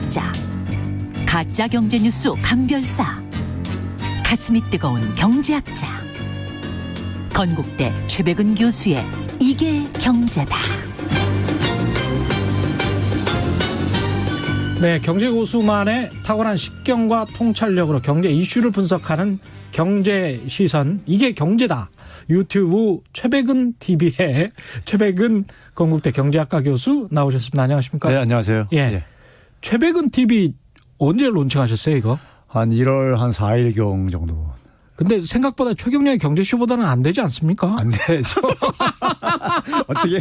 경제학자, 가짜 경제뉴스 감별사, 가슴이 뜨거운 경제학자, 건국대 최백은 교수의 이게 경제다. 네, 경제고수만의 탁월한 식견과 통찰력으로 경제 이슈를 분석하는 경제 시선, 이게 경제다. 유튜브 최백은 TV의 최백은 건국대 경제학과 교수 나오셨습니다. 안녕하십니까? 네, 안녕하세요. 예. 예. 최백은 TV 언제 론칭하셨어요, 이거? 한 1월 한 4일경 정도. 근데 생각보다 최경영의 경제쇼보다는 안 되지 않습니까? 안 되죠. 어떻게?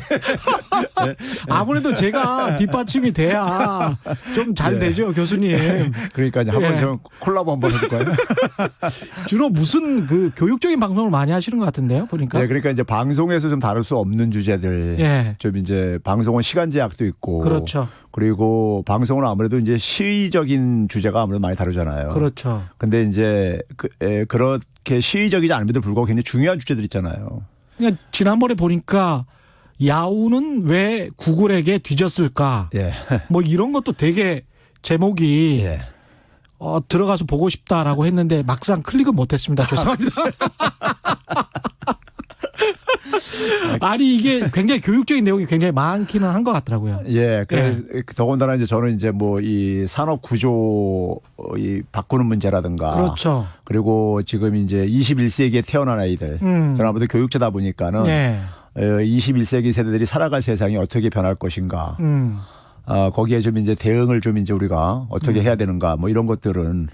네. 아무래도 제가 뒷받침이 돼야 좀 잘 되죠, 교수님. 그러니까 한번 예. 좀 콜라보 한번 해볼까요? 주로 무슨 그 교육적인 방송을 많이 하시는 것 같은데요, 보니까. 네, 그러니까 이제 방송에서 좀 다룰 수 없는 주제들. 예. 좀 이제 방송은 시간 제약도 있고. 그렇죠. 그리고 방송은 아무래도 이제 시의적인 주제가 아무래도 많이 다루잖아요. 그렇죠. 근데 이제 그렇게 시의적이지 않음에도 불구하고 굉장히 중요한 주제들 있잖아요. 그러니까 지난번에 보니까 야후는 왜 구글에게 뒤졌을까? 예. 뭐 이런 것도 되게 제목이 예. 들어가서 보고 싶다라고 했는데 막상 클릭은 못했습니다. 죄송합니다. 아니 이게 굉장히 교육적인 내용이 굉장히 많기는 한 것 같더라고요. 예. 그래서 더군다나 이제 저는 이제 뭐 이 산업 구조 이 바꾸는 문제라든가. 그렇죠. 그리고 지금 이제 21세기에 태어난 아이들. 저는 아무래도 교육자다 보니까는 네. 21세기 세대들이 살아갈 세상이 어떻게 변할 것인가. 거기에 좀 이제 대응을 좀 이제 우리가 어떻게 해야 되는가 뭐 이런 것들은.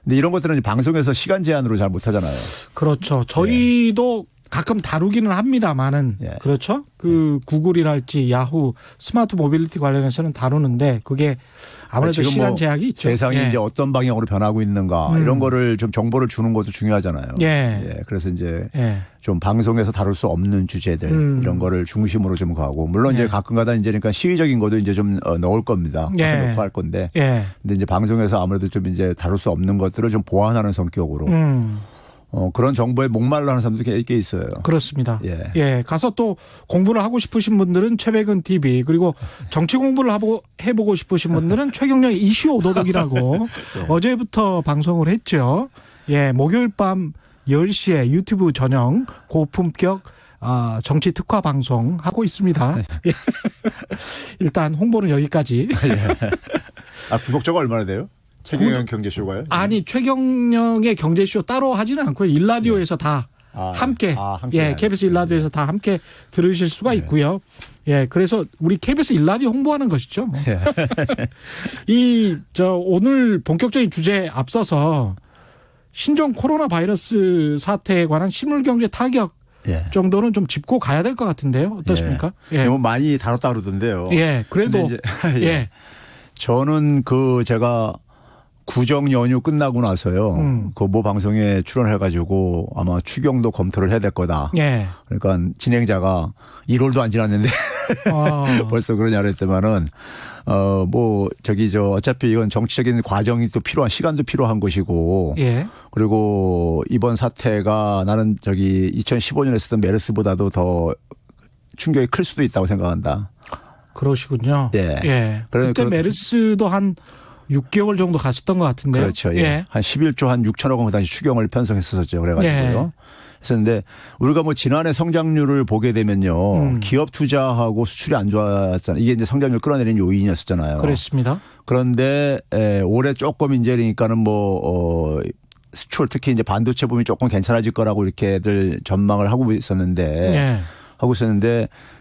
근데 이런 것들은 이제 방송에서 시간 제한으로 잘 못 하잖아요. 그렇죠. 저희도 가끔 다루기는 합니다만은 예. 그렇죠. 그 구글이랄지 야후 스마트 모빌리티 관련해서는 다루는데 그게 아무래도 지금 시간 뭐 제약이 있죠. 세상이 예. 이제 어떤 방향으로 변하고 있는가 이런 거를 좀 정보를 주는 것도 중요하잖아요. 예. 그래서 이제 예. 좀 방송에서 다룰 수 없는 주제들 이런 거를 중심으로 좀 가고 물론 이제 가끔가다 이제 그러니까 시의적인 것도 이제 좀 넣을 겁니다. 예. 넣고 할 건데. 예. 근데 이제 방송에서 아무래도 좀 이제 다룰 수 없는 것들을 좀 보완하는 성격으로 그런 정보에 목말라 하는 사람도 꽤 있어요. 그렇습니다. 예. 예. 가서 또 공부를 하고 싶으신 분들은 최백은 TV 그리고 정치 공부를 해보고 싶으신 분들은 최경영의 이슈 오도독이라고 예. 어제부터 방송을 했죠. 예. 목요일 밤 10시에 유튜브 전용 고품격 정치 특화 방송 하고 있습니다. 예. 일단 홍보는 여기까지. 구독자가 얼마나 돼요? 최경영 경제쇼가요? 아니 최경영의 경제쇼 따로 하지는 않고요. 일라디오에서 다 함께 예, KBS 일라디오에서 다 함께 들으실 수가 있고요. 예, 그래서 우리 KBS 일라디오 홍보하는 것이죠. 뭐. 오늘 본격적인 주제에 앞서서 신종 코로나 바이러스 사태에 관한 실물 경제 타격 정도는 좀 짚고 가야 될 것 같은데요. 어떻습니까? 예. 너무 많이 다뤘다 그러던데요. 예, 그래도 이제, 예. 저는 제가 구정 연휴 끝나고 나서요. 그 모 방송에 출연해가지고 아마 추경도 검토를 해야 될 거다. 예. 그러니까 진행자가 1월도 안 지났는데 벌써 그러냐 그랬더만은 어차피 이건 정치적인 과정이 또 필요한 시간도 필요한 것이고. 예. 그리고 이번 사태가 나는 2015년에 했었던 메르스보다도 더 충격이 클 수도 있다고 생각한다. 그러시군요. 예. 예. 그때 메르스도 한 6개월 정도 갔었던 것 같은데요. 그렇죠. 예. 한 11조 한 6천억 원 그 당시 추경을 편성했었죠. 그래가지고요. 했었는데 우리가 뭐 지난해 성장률을 보게 되면요. 기업 투자하고 수출이 안 좋았잖아요. 이게 이제 성장률 끌어내린 요인이었잖아요. 그렇습니다. 그런데 올해 조금 이제 그러니까는 수출 특히 이제 반도체 부분이 조금 괜찮아질 거라고 이렇게들 전망을 하고 있었는데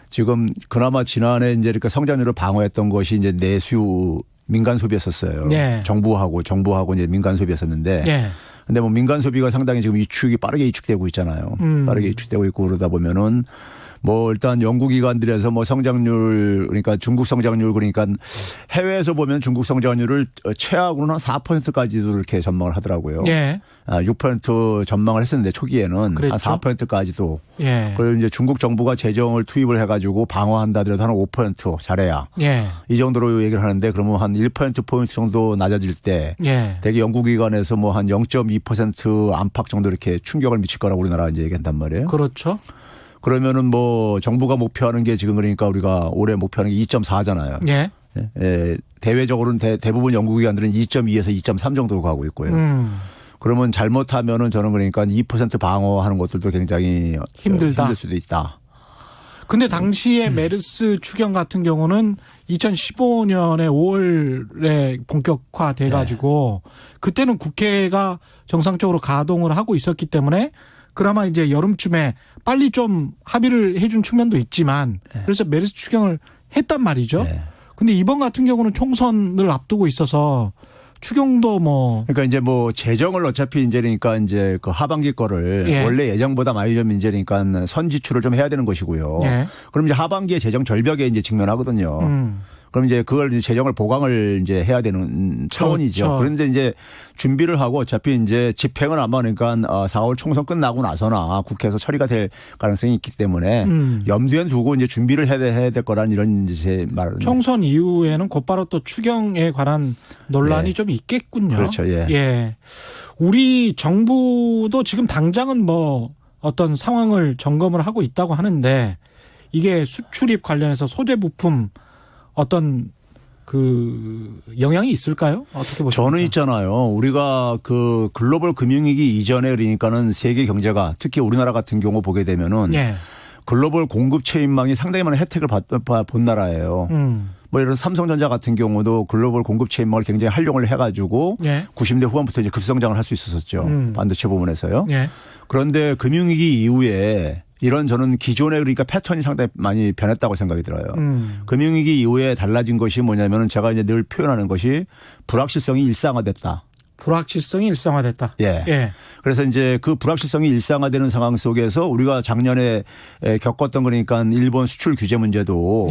지금 그나마 지난해 이제 그러니까 성장률을 방어했던 것이 이제 내수 민간 소비였었어요. 정부하고 이제 민간 소비였었는데. 근데 뭐 민간 소비가 상당히 지금 빠르게 위축되고 있잖아요. 빠르게 위축되고 있고 그러다 보면은 일단 연구기관들에서 성장률 그러니까 중국 성장률 그러니까 해외에서 보면 중국 성장률을 최악으로는 한 4%까지도 이렇게 전망을 하더라고요. 6% 전망을 했었는데 초기에는 그랬죠. 한 4%까지도. 그리고 이제 중국 정부가 재정을 투입을 해가지고 방어한다 하더라도 한 5% 잘해야. 이 정도로 얘기를 하는데 그러면 한 1%포인트 정도 낮아질 때 대개 연구기관에서 한 0.2% 안팎 정도 이렇게 충격을 미칠 거라고 우리나라 이제 얘기한단 말이에요. 그렇죠. 그러면은 정부가 목표하는 게 지금 그러니까 우리가 올해 목표하는 게 2.4잖아요. 대외적으로는 대부분 연구기관들은 2.2에서 2.3 정도로 가고 있고요. 그러면 잘못하면은 저는 그러니까 2% 방어하는 것들도 굉장히 힘들다. 힘들 수도 있다. 근데 당시에 메르스 추경 같은 경우는 2015년에 5월에 본격화돼 가지고 그때는 국회가 정상적으로 가동을 하고 있었기 때문에 그나마 이제 여름쯤에 빨리 좀 합의를 해준 측면도 있지만 그래서 메르스 추경을 했단 말이죠. 근데 이번 같은 경우는 총선을 앞두고 있어서 추경도 뭐 그러니까 이제 뭐 재정을 어차피 이제 그러니까 이제 그 하반기 거를 원래 예정보다 많이 좀 이제 그러니까 선지출을 좀 해야 되는 것이고요. 그럼 이제 하반기에 재정 절벽에 이제 직면하거든요. 그럼 이제 그걸 이제 재정을 보강을 이제 해야 되는 차원이죠. 그렇죠. 그런데 이제 준비를 하고 어차피 이제 집행은 아마 그러니까 4월 총선 끝나고 나서나 국회에서 처리가 될 가능성이 있기 때문에 염두에 두고 이제 준비를 해야 될 거란 이런 이제 말. 총선 이후에는 곧바로 또 추경에 관한 논란이 좀 있겠군요. 그렇죠. 예. 우리 정부도 지금 당장은 뭐 어떤 상황을 점검을 하고 있다고 하는데 이게 수출입 관련해서 소재 부품 어떤 그 영향이 있을까요? 어떻게 보십니까? 저는 있잖아요. 우리가 그 글로벌 금융위기 이전에 그러니까는 세계 경제가 특히 우리나라 같은 경우 보게 되면은 글로벌 공급 체인망이 상당히 많은 혜택을 본 나라예요. 뭐 예를 들어 삼성전자 같은 경우도 글로벌 공급 체인망을 굉장히 활용을 해가지고 90대 후반부터 이제 급성장을 할 수 있었었죠. 반도체 부분에서요. 그런데 금융위기 이후에 이런 저는 기존의 그러니까 패턴이 상당히 많이 변했다고 생각이 들어요. 금융위기 이후에 달라진 것이 뭐냐면은 제가 이제 늘 표현하는 것이 불확실성이 일상화됐다. 불확실성이 일상화됐다. 그래서 이제 그 불확실성이 일상화되는 상황 속에서 우리가 작년에 겪었던 그러니까 일본 수출 규제 문제도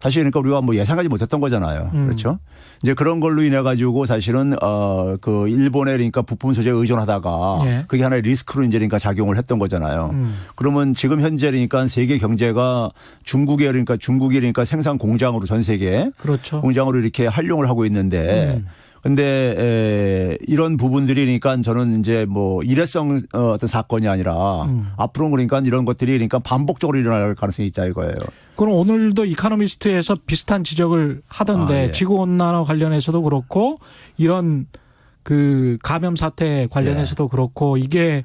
사실 그러니까 우리가 뭐 예상하지 못했던 거잖아요. 그렇죠. 이제 그런 걸로 인해 가지고 사실은 그 일본에 그러니까 부품 소재에 의존하다가 그게 하나의 리스크로 이제 그러니까 작용을 했던 거잖아요. 그러면 지금 현재 그러니까 세계 경제가 중국이 그러니까 생산 공장으로 전 세계 공장으로 이렇게 활용을 하고 있는데 근데 이런 부분들이 그러니까 저는 이제 뭐 일회성 어떤 사건이 아니라 앞으로 그러니까 이런 것들이 그러니까 반복적으로 일어날 가능성이 있다 이거예요. 그럼 오늘도 이코노미스트에서 비슷한 지적을 하던데 지구온난화 관련해서도 그렇고 이런 그 감염 사태 관련해서도 그렇고 이게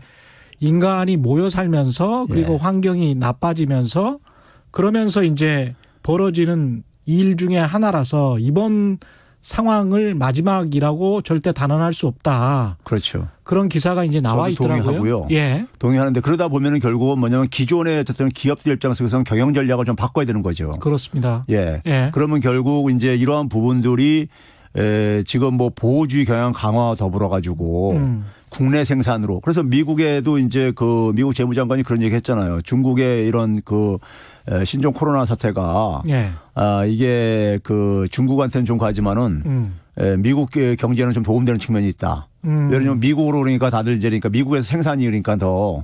인간이 모여 살면서 그리고 환경이 나빠지면서 그러면서 이제 벌어지는 일 중에 하나라서 이번 상황을 마지막이라고 절대 단언할 수 없다. 그렇죠. 그런 기사가 이제 나와 있더라고요. 동의하고요. 동의하는데 그러다 보면은 결국은 뭐냐면 기존의 어떤 기업들 입장에서는 경영 전략을 좀 바꿔야 되는 거죠. 그렇습니다. 그러면 결국 이제 이러한 부분들이 지금 뭐 보호주의 경영 강화 더불어 가지고 국내 생산으로 그래서 미국에도 이제 그 미국 재무장관이 그런 얘기 했잖아요. 중국의 이런 그 신종 코로나 사태가 이게 그 중국한테는 좀 가지만은 미국 경제는 좀 도움되는 측면이 있다. 예를 들면 미국으로 그러니까 다들 이제 그러니까 미국에서 생산이 그러니까 더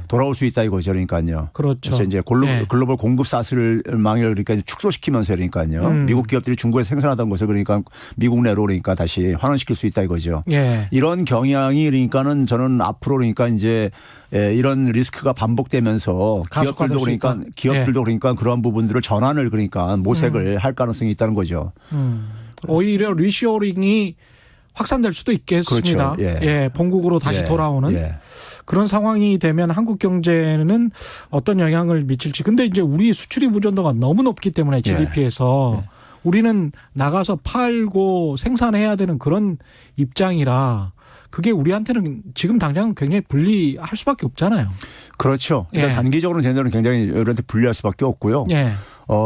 돌아올 수 있다 이거죠. 그러니까요. 그렇죠. 이제 글로벌 공급 사슬망을 그러니까 축소시키면서 그러니까요. 미국 기업들이 중국에서 생산하던 것을 그러니까 미국 내로 그러니까 다시 환원시킬 수 있다 이거죠. 이런 경향이 그러니까는 저는 앞으로 그러니까 이제 이런 리스크가 반복되면서 기업들도 그러니까 그러한 부분들을 전환을 그러니까 모색을 할 가능성이 있다는 거죠. 오히려 리쇼링이 확산될 수도 있겠습니다. 그렇죠. 본국으로 다시 돌아오는 그런 상황이 되면 한국 경제는 어떤 영향을 미칠지. 근데 이제 우리 수출입 의존도가 너무 높기 때문에 GDP에서 우리는 나가서 팔고 생산해야 되는 그런 입장이라 그게 우리한테는 지금 당장 굉장히 불리할 수밖에 없잖아요. 그렇죠. 일단 단기적으로는 쟤네들은 굉장히 우리한테 불리할 수밖에 없고요.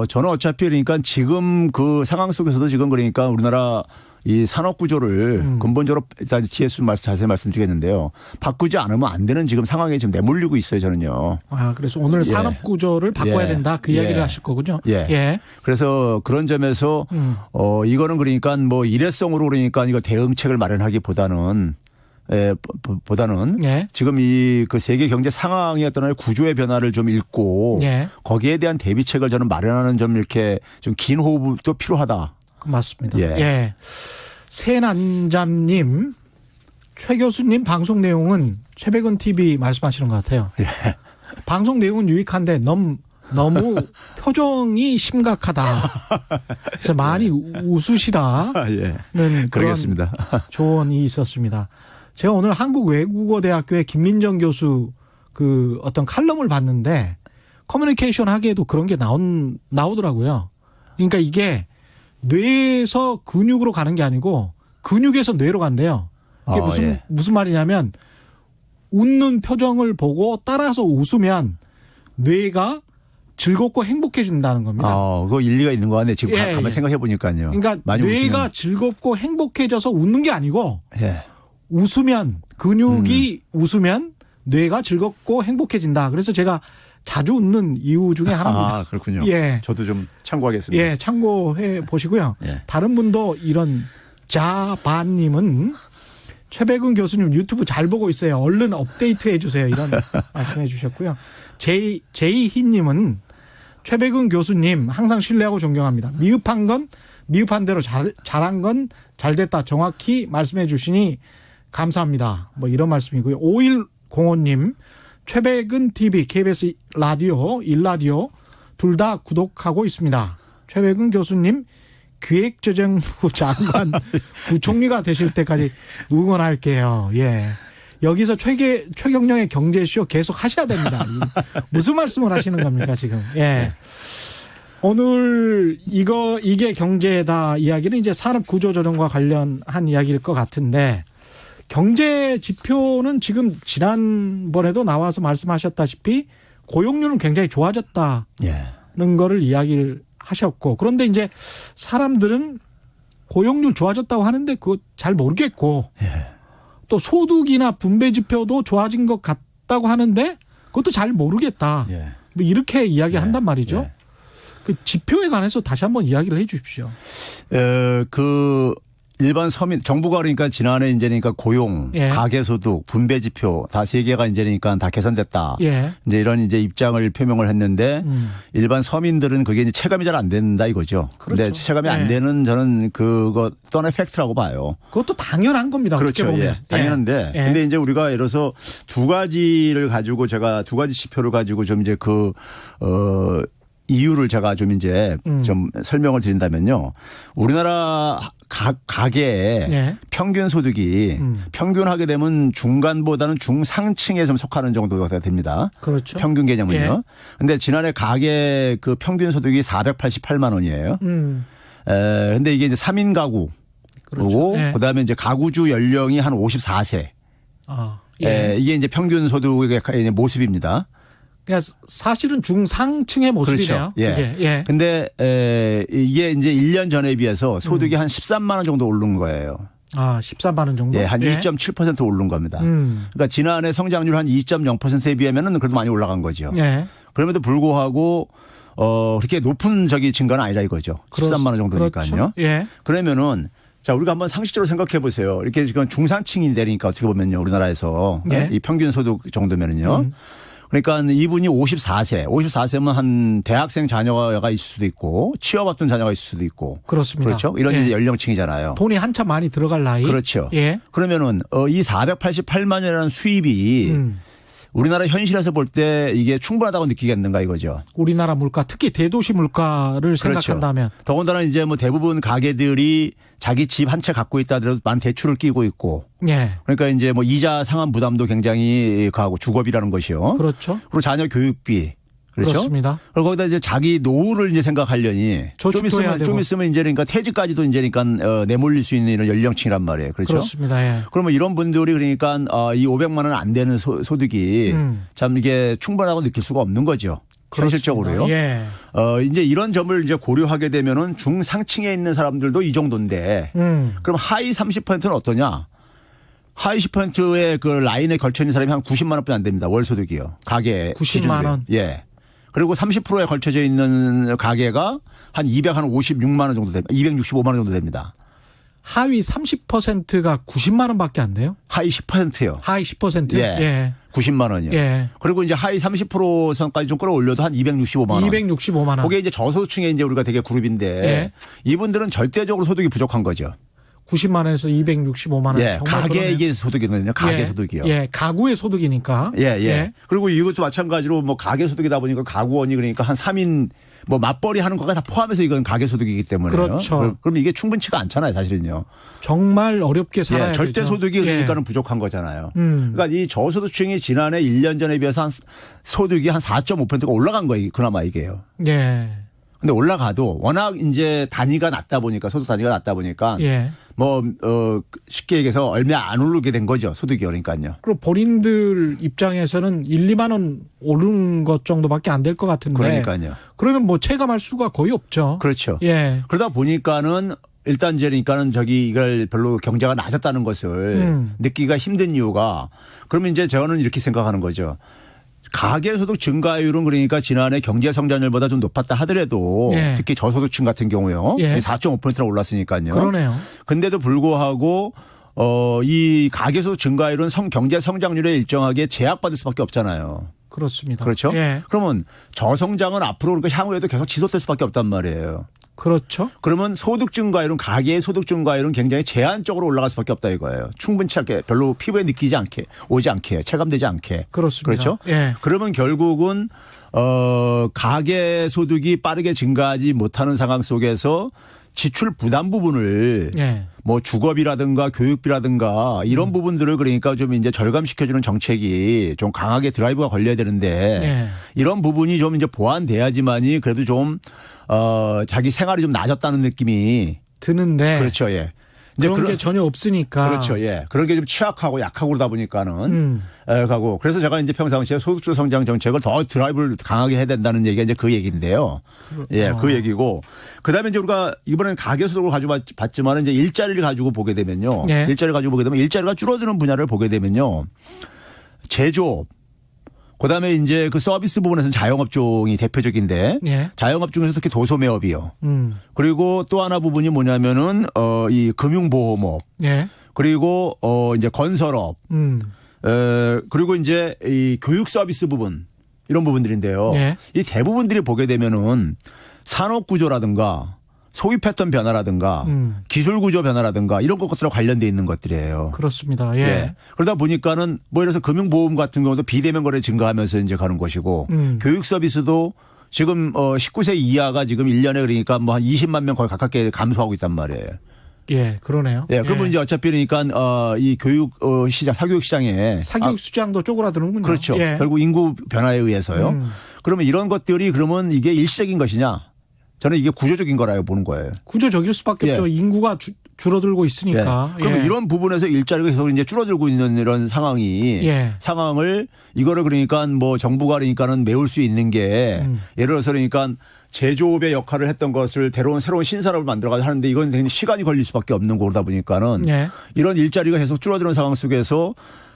저는 어차피 그러니까 지금 그 상황 속에서도 지금 그러니까 우리나라 이 산업 구조를 근본적으로 일단 GS 자세히 말씀드리겠는데요. 바꾸지 않으면 안 되는 지금 상황에 지금 내몰리고 있어요, 저는요. 그래서 오늘 산업 구조를 바꿔야 된다 그 이야기를 하실 거군요. 그래서 그런 점에서 이거는 그러니까 뭐 일회성으로 그러니까 이거 대응책을 마련하기보다는 지금 이 그 세계 경제 상황의 어떤 구조의 변화를 좀 읽고 거기에 대한 대비책을 저는 마련하는 좀 이렇게 좀 긴 호흡도 필요하다. 맞습니다. 새난잠님, 최 교수님 방송 내용은 최백은 TV 말씀하시는 것 같아요. 방송 내용은 유익한데 너무 너무 표정이 심각하다. 그래서 많이 웃으시라. 예. 는 그러겠습니다. 조언이 있었습니다. 제가 오늘 한국외국어대학교의 김민정 교수 그 어떤 칼럼을 봤는데 커뮤니케이션 하기에도 그런 게 나오더라고요. 그러니까 이게 뇌에서 근육으로 가는 게 아니고 근육에서 뇌로 간대요. 그게 무슨 말이냐면 웃는 표정을 보고 따라서 웃으면 뇌가 즐겁고 행복해진다는 겁니다. 그거 일리가 있는 거 같네. 지금 가만 생각해 보니까요. 그러니까 뇌가 즐겁고 행복해져서 웃는 게 아니고 웃으면 근육이 웃으면 뇌가 즐겁고 행복해진다. 그래서 제가 자주 웃는 이유 중에 하나입니다. 그렇군요. 예. 저도 좀 참고하겠습니다. 예, 참고해 보시고요. 예. 다른 분도 이런 자바님은 최백은 교수님 유튜브 잘 보고 있어요. 얼른 업데이트 해 주세요. 이런 말씀해 주셨고요. 제이희님은 최백은 교수님 항상 신뢰하고 존경합니다. 미흡한 건 미흡한 대로 잘한 건 잘됐다. 정확히 말씀해 주시니 감사합니다. 뭐 이런 말씀이고요. 5105님 최백은 TV KBS 라디오 일라디오 둘 다 구독하고 있습니다. 최백은 교수님 기획재정부 장관 부총리가 되실 때까지 응원할게요. 예. 여기서 최경영의 경제쇼 계속 하셔야 됩니다. 무슨 말씀을 하시는 겁니까 지금? 예. 오늘 이게 경제다 이야기는 이제 산업 구조 조정과 관련한 이야기일 것 같은데 경제 지표는 지금 지난번에도 나와서 말씀하셨다시피 고용률은 굉장히 좋아졌다는 거를 이야기를 하셨고 그런데 이제 사람들은 고용률 좋아졌다고 하는데 그거 잘 모르겠고 또 소득이나 분배 지표도 좋아진 것 같다고 하는데 그것도 잘 모르겠다. 뭐 이렇게 이야기한단 말이죠. 그 지표에 관해서 다시 한번 이야기를 해 주십시오. 일반 서민 정부가 그러니까 지난해 이제니까 고용, 가계소득, 분배지표 다 세 개가 이제니까 다 개선됐다. 이제 이런 이제 입장을 표명을 했는데 일반 서민들은 그게 이제 체감이 잘 안 된다 이거죠. 그런데 체감이 안 되는 저는 그거 또는 팩트라고 봐요. 그것도 당연한 겁니다. 그렇죠. 보면. 당연한데. 근데 이제 우리가 예를 들어서 두 가지를 가지고 제가 두 가지 지표를 가지고 좀 이제 이유를 제가 좀 이제 좀 설명을 드린다면요. 우리나라 가계의 평균 소득이 평균하게 되면 중간보다는 중상층에 좀 속하는 정도가 됩니다. 그렇죠. 평균 개념은요. 근데 지난해 가계 그 평균 소득이 488만 원이에요. 근데 이게 이제 3인 가구. 그렇죠. 그리고 그다음에 이제 가구주 연령이 한 54세. 이게 이제 평균 소득의 모습입니다. 그러니까 사실은 중상층의 모습이네요. 그렇죠. 근데 이게 이제 1년 전에 비해서 소득이 한 13만 원 정도 오른 거예요. 13만 원 정도? 한 2.7% 오른 겁니다. 그러니까 지난해 성장률 한 2.0%에 비하면은 그래도 많이 올라간 거죠. 그럼에도 불구하고 그렇게 높은 증가는 아니라 이거죠. 13만 원 정도니까요. 그렇죠. 그러면은 자, 우리가 한번 상식적으로 생각해 보세요. 이렇게 지금 중상층이 되니까 어떻게 보면요. 우리나라에서 이 평균 소득 정도면은요. 그러니까 이분이 54세면 한 대학생 자녀가 있을 수도 있고 취업 앞둔 자녀가 있을 수도 있고. 그렇습니다. 그렇죠. 이런 이제 연령층이잖아요. 돈이 한참 많이 들어갈 나이. 그렇죠. 그러면은 이 488만 원이라는 수입이 우리나라 현실에서 볼 때 이게 충분하다고 느끼겠는가 이거죠. 우리나라 물가 특히 대도시 물가를 생각한다면. 더군다나 이제 뭐 대부분 가게들이 자기 집 한 채 갖고 있다 하더라도 많은 대출을 끼고 있고. 그러니까 이제 뭐 이자 상환 부담도 굉장히 가고 주거비라는 것이요. 그렇죠. 그리고 자녀 교육비. 그렇죠. 그렇습니다. 그리고 거기다 이제 자기 노후를 이제 생각하려니 좀 있으면 이제 그러니까 퇴직까지도 이제 그러니까 내몰릴 수 있는 이런 연령층이란 말이에요. 그렇죠. 그렇습니다. 그러면 이런 분들이 그러니까 이 500만 원 안 되는 소득이 참 이게 충분하다고 느낄 수가 없는 거죠. 현실적으로요. 이제 이런 점을 이제 고려하게 되면은 중상층에 있는 사람들도 이 정도인데 그럼 하위 30%는 어떠냐? 하위 10%의 그 라인에 걸쳐 있는 사람이 한 90만 원뿐이 안 됩니다. 월 소득이요. 가계 90만 원. 그리고 30%에 걸쳐져 있는 가계가 한 256만 원 정도 됩니다. 265만 원 정도 됩니다. 하위 30%가 90만 원밖에 안 돼요? 하위 10%요. 하위 10%? 90만 원이요. 그리고 이제 하위 30% 선까지 좀 끌어올려도 한 265만 원. 265만 원. 그게 이제 저소득층의 이제 우리가 되게 그룹인데 이분들은 절대적으로 소득이 부족한 거죠. 90만 원에서 265만 원. 예, 정말 가계의 소득이거든요. 가계 예, 소득이요. 예, 가구의 소득이니까. 예. 그리고 이것도 마찬가지로 뭐 가계 소득이다 보니까 가구원이 그러니까 한 3인 뭐 맞벌이 하는 거가 다 포함해서 이건 가계 소득이기 때문에. 그렇죠. 그럼 이게 충분치가 않잖아요, 사실은요. 정말 어렵게 살아야 되죠. 절대 소득이 그러니까는 부족한 거잖아요. 그러니까 이 저소득층이 지난해 1년 전에 비해서 한 소득이 한 4.5%가 올라간 거예요. 그나마 이게요. 예. 근데 올라가도 워낙 이제 단위가 낮다 보니까 소득 단위가 낮다 보니까 예. 쉽게 얘기해서 얼마 안 오르게 된 거죠. 소득이 그러니까요. 그리고 본인들 입장에서는 1, 2만 원 오른 것 정도밖에 안 될 것 같은데. 그러니까요. 그러면 뭐 체감할 수가 거의 없죠. 그렇죠. 예. 그러다 보니까는 일단 그러니까는 이걸 별로 경제가 낮았다는 것을 느끼기가 힘든 이유가 그러면 이제 저는 이렇게 생각하는 거죠. 가계소득 증가율은 그러니까 지난해 경제 성장률보다 좀 높았다 하더라도 예. 특히 저소득층 같은 경우요. 예. 4.5%나 올랐으니까요. 그러네요. 근데도 불구하고 이 가계소득 증가율은 경제 성장률에 일정하게 제약받을 수밖에 없잖아요. 그렇습니다. 그렇죠. 예. 그러면 저성장은 앞으로 그러니까 향후에도 계속 지속될 수밖에 없단 말이에요. 그렇죠. 그러면 소득 증가율은 가계의 소득 증가율은 굉장히 제한적으로 올라갈 수밖에 없다 이거예요. 충분치 않게 별로 피부에 느끼지 않게 오지 않게 체감되지 않게. 그렇습니다. 그렇죠. 예. 그러면 결국은 가계 소득이 빠르게 증가하지 못하는 상황 속에서 지출 부담 부분을 예. 뭐 주거비라든가 교육비라든가 이런 부분들을 그러니까 좀 이제 절감시켜주는 정책이 좀 강하게 드라이브가 걸려야 되는데 예. 이런 부분이 좀 이제 보완돼야지만이 그래도 좀 자기 생활이 좀 나아졌다는 느낌이 드는데. 그렇죠. 예. 이제 그런 게 전혀 없으니까. 그렇죠. 예. 그런 게 좀 취약하고 약하고 그러다 보니까는 가고 그래서 제가 이제 평상시에 소득주 성장 정책을 더 드라이브를 강하게 해야 된다는 얘기가 이제 그 얘기인데요. 예. 그 얘기고 그다음에 이제 우리가 이번에는 가계소득을 가지고 봤지만 이제 일자리를 가지고 보게 되면요. 예. 일자리를 가지고 보게 되면 일자리가 줄어드는 분야를 보게 되면요. 제조업 그다음에 이제 그 서비스 부분에서는 자영업종이 대표적인데 예. 자영업 중에서 특히 도소매업이요. 그리고 또 하나 부분이 뭐냐면은 이 금융보험업. 예. 그리고 이제 건설업. 그리고 이제 이 교육 서비스 부분 이런 부분들인데요. 예. 이 대부분들이 보게 되면은 산업 구조라든가 소비 패턴 변화라든가 기술 구조 변화라든가 이런 것들과 관련돼 있는 것들이에요. 그렇습니다. 예. 예. 그러다 보니까는 뭐 예를 들어서 금융보험 같은 경우도 비대면 거래 증가하면서 이제 가는 것이고 교육 서비스도 지금 19세 이하가 지금 1년에 그러니까 뭐 한 20만 명 거의 가깝게 감소하고 있단 말이에요. 예. 그러네요. 예. 그러면 이제 어차피 그러니까 이 교육 시장, 사교육 시장에 사교육 수장도 쪼그라드는군요. 그렇죠. 예. 결국 인구 변화에 의해서요. 그러면 이런 것들이 그러면 이게 일시적인 것이냐? 저는 이게 구조적인 거라고 보는 거예요. 구조적일 수밖에 예. 없죠. 인구가 줄어들고 있으니까. 예. 그러면 예. 이런 부분에서 일자리가 계속 이제 줄어들고 있는 이런 상황을 이거를 그러니까 뭐 정부가 그러니까는 메울 수 있는 게 예를 들어서 그러니까 제조업의 역할을 했던 것을 새로운 신산업을 만들어가지고 하는데 이건 굉장히 시간이 걸릴 수밖에 없는 거다 보니까는 예. 이런 일자리가 계속 줄어드는 상황 속에서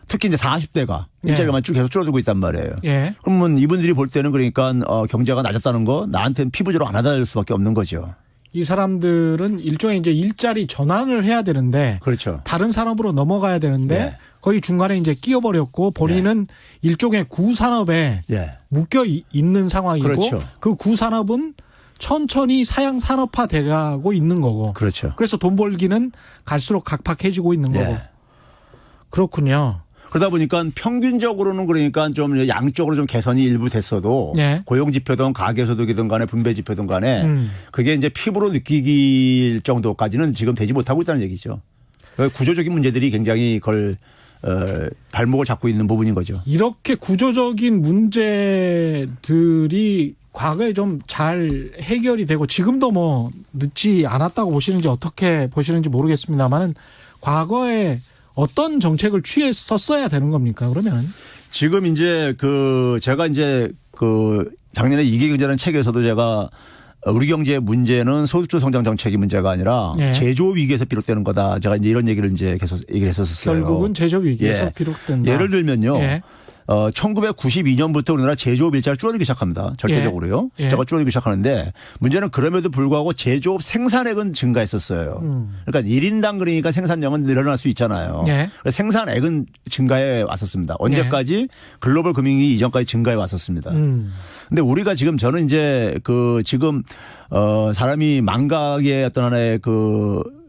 특히 이제 40대가 일자리가 쭉 계속 줄어들고 있단 말이에요. 예. 그러면 이분들이 볼 때는 그러니까 경제가 낮았다는 거 나한테는 피부적으로 안 와닿을 수밖에 없는 거죠. 이 사람들은 일종의 이제 일자리 전환을 해야 되는데 그렇죠. 다른 산업으로 넘어가야 되는데 예. 거의 중간에 이제 끼어버렸고 본인은 일종의 구산업에 예. 묶여 있는 상황이고 그렇죠. 그 구산업은 천천히 사양 산업화 돼가고 있는 거고. 그렇죠. 그래서 돈 벌기는 갈수록 각박해지고 있는 거고. 예. 그렇군요. 그러다 보니까 평균적으로는 그러니까 좀 양쪽으로 좀 개선이 일부 됐어도 네. 고용지표든 가계소득이든 간에 분배지표든 간에 그게 이제 피부로 느끼길 정도까지는 지금 되지 못하고 있다는 얘기죠. 구조적인 문제들이 굉장히 그걸 발목을 잡고 있는 부분인 거죠. 이렇게 구조적인 문제들이 과거에 좀 잘 해결이 되고 지금도 뭐 늦지 않았다고 보시는지 어떻게 보시는지 모르겠습니다만은 과거에 어떤 정책을 취했었어야 되는 겁니까? 그러면 지금 이제 제가 이제 작년에 이계경제라는 책에서도 제가 우리 경제의 문제는 소득주 성장 정책이 문제가 아니라 예. 제조업 위기에서 비롯되는 거다. 제가 이제 이런 얘기를 이제 계속 얘기를 했었어요. 결국은 제조업 위기에서 예. 비롯된다. 예를 들면요. 예. 1992년부터 우리나라 제조업 일자리가 줄어들기 시작합니다. 절대적으로요. 예. 숫자가 줄어들기 시작하는데 문제는 그럼에도 불구하고 제조업 생산액은 증가했었어요. 그러니까 1인당 그러니까 생산량은 늘어날 수 있잖아요. 예. 생산액은 증가해 왔었습니다. 언제까지? 글로벌 금융위기 이전까지 증가해 왔었습니다. 근데 우리가 저는 이제 지금 사람이 망각의 어떤 하나의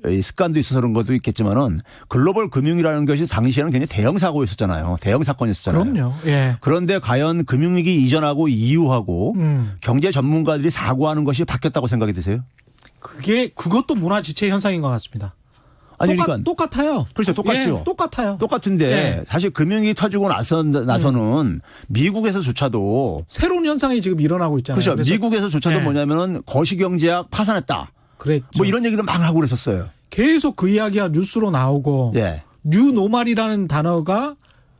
이 습관도 있어서 그런 것도 있겠지만은 글로벌 금융이라는 것이 당시에는 굉장히 대형 사고였었잖아요. 대형 사건이었잖아요. 그럼요. 예. 그런데 과연 금융위기 이전하고 이후하고 경제 전문가들이 사고하는 것이 바뀌었다고 생각이 드세요? 그것도 문화 지체 현상인 것 같습니다. 아니, 그러니까 똑같아요. 그렇죠. 똑같죠. 예, 똑같아요. 똑같은데 예. 사실 금융위기 터지고 나서는 미국에서조차도 새로운 현상이 지금 일어나고 있잖아요. 그렇죠. 그래서 미국에서조차도 예. 뭐냐면은 거시경제학 파산했다. 그랬죠. 뭐 이런 얘기를 막 하고 그랬었어요. 계속 그 이야기가 뉴스로 나오고 예. 뉴노멀이라는 단어가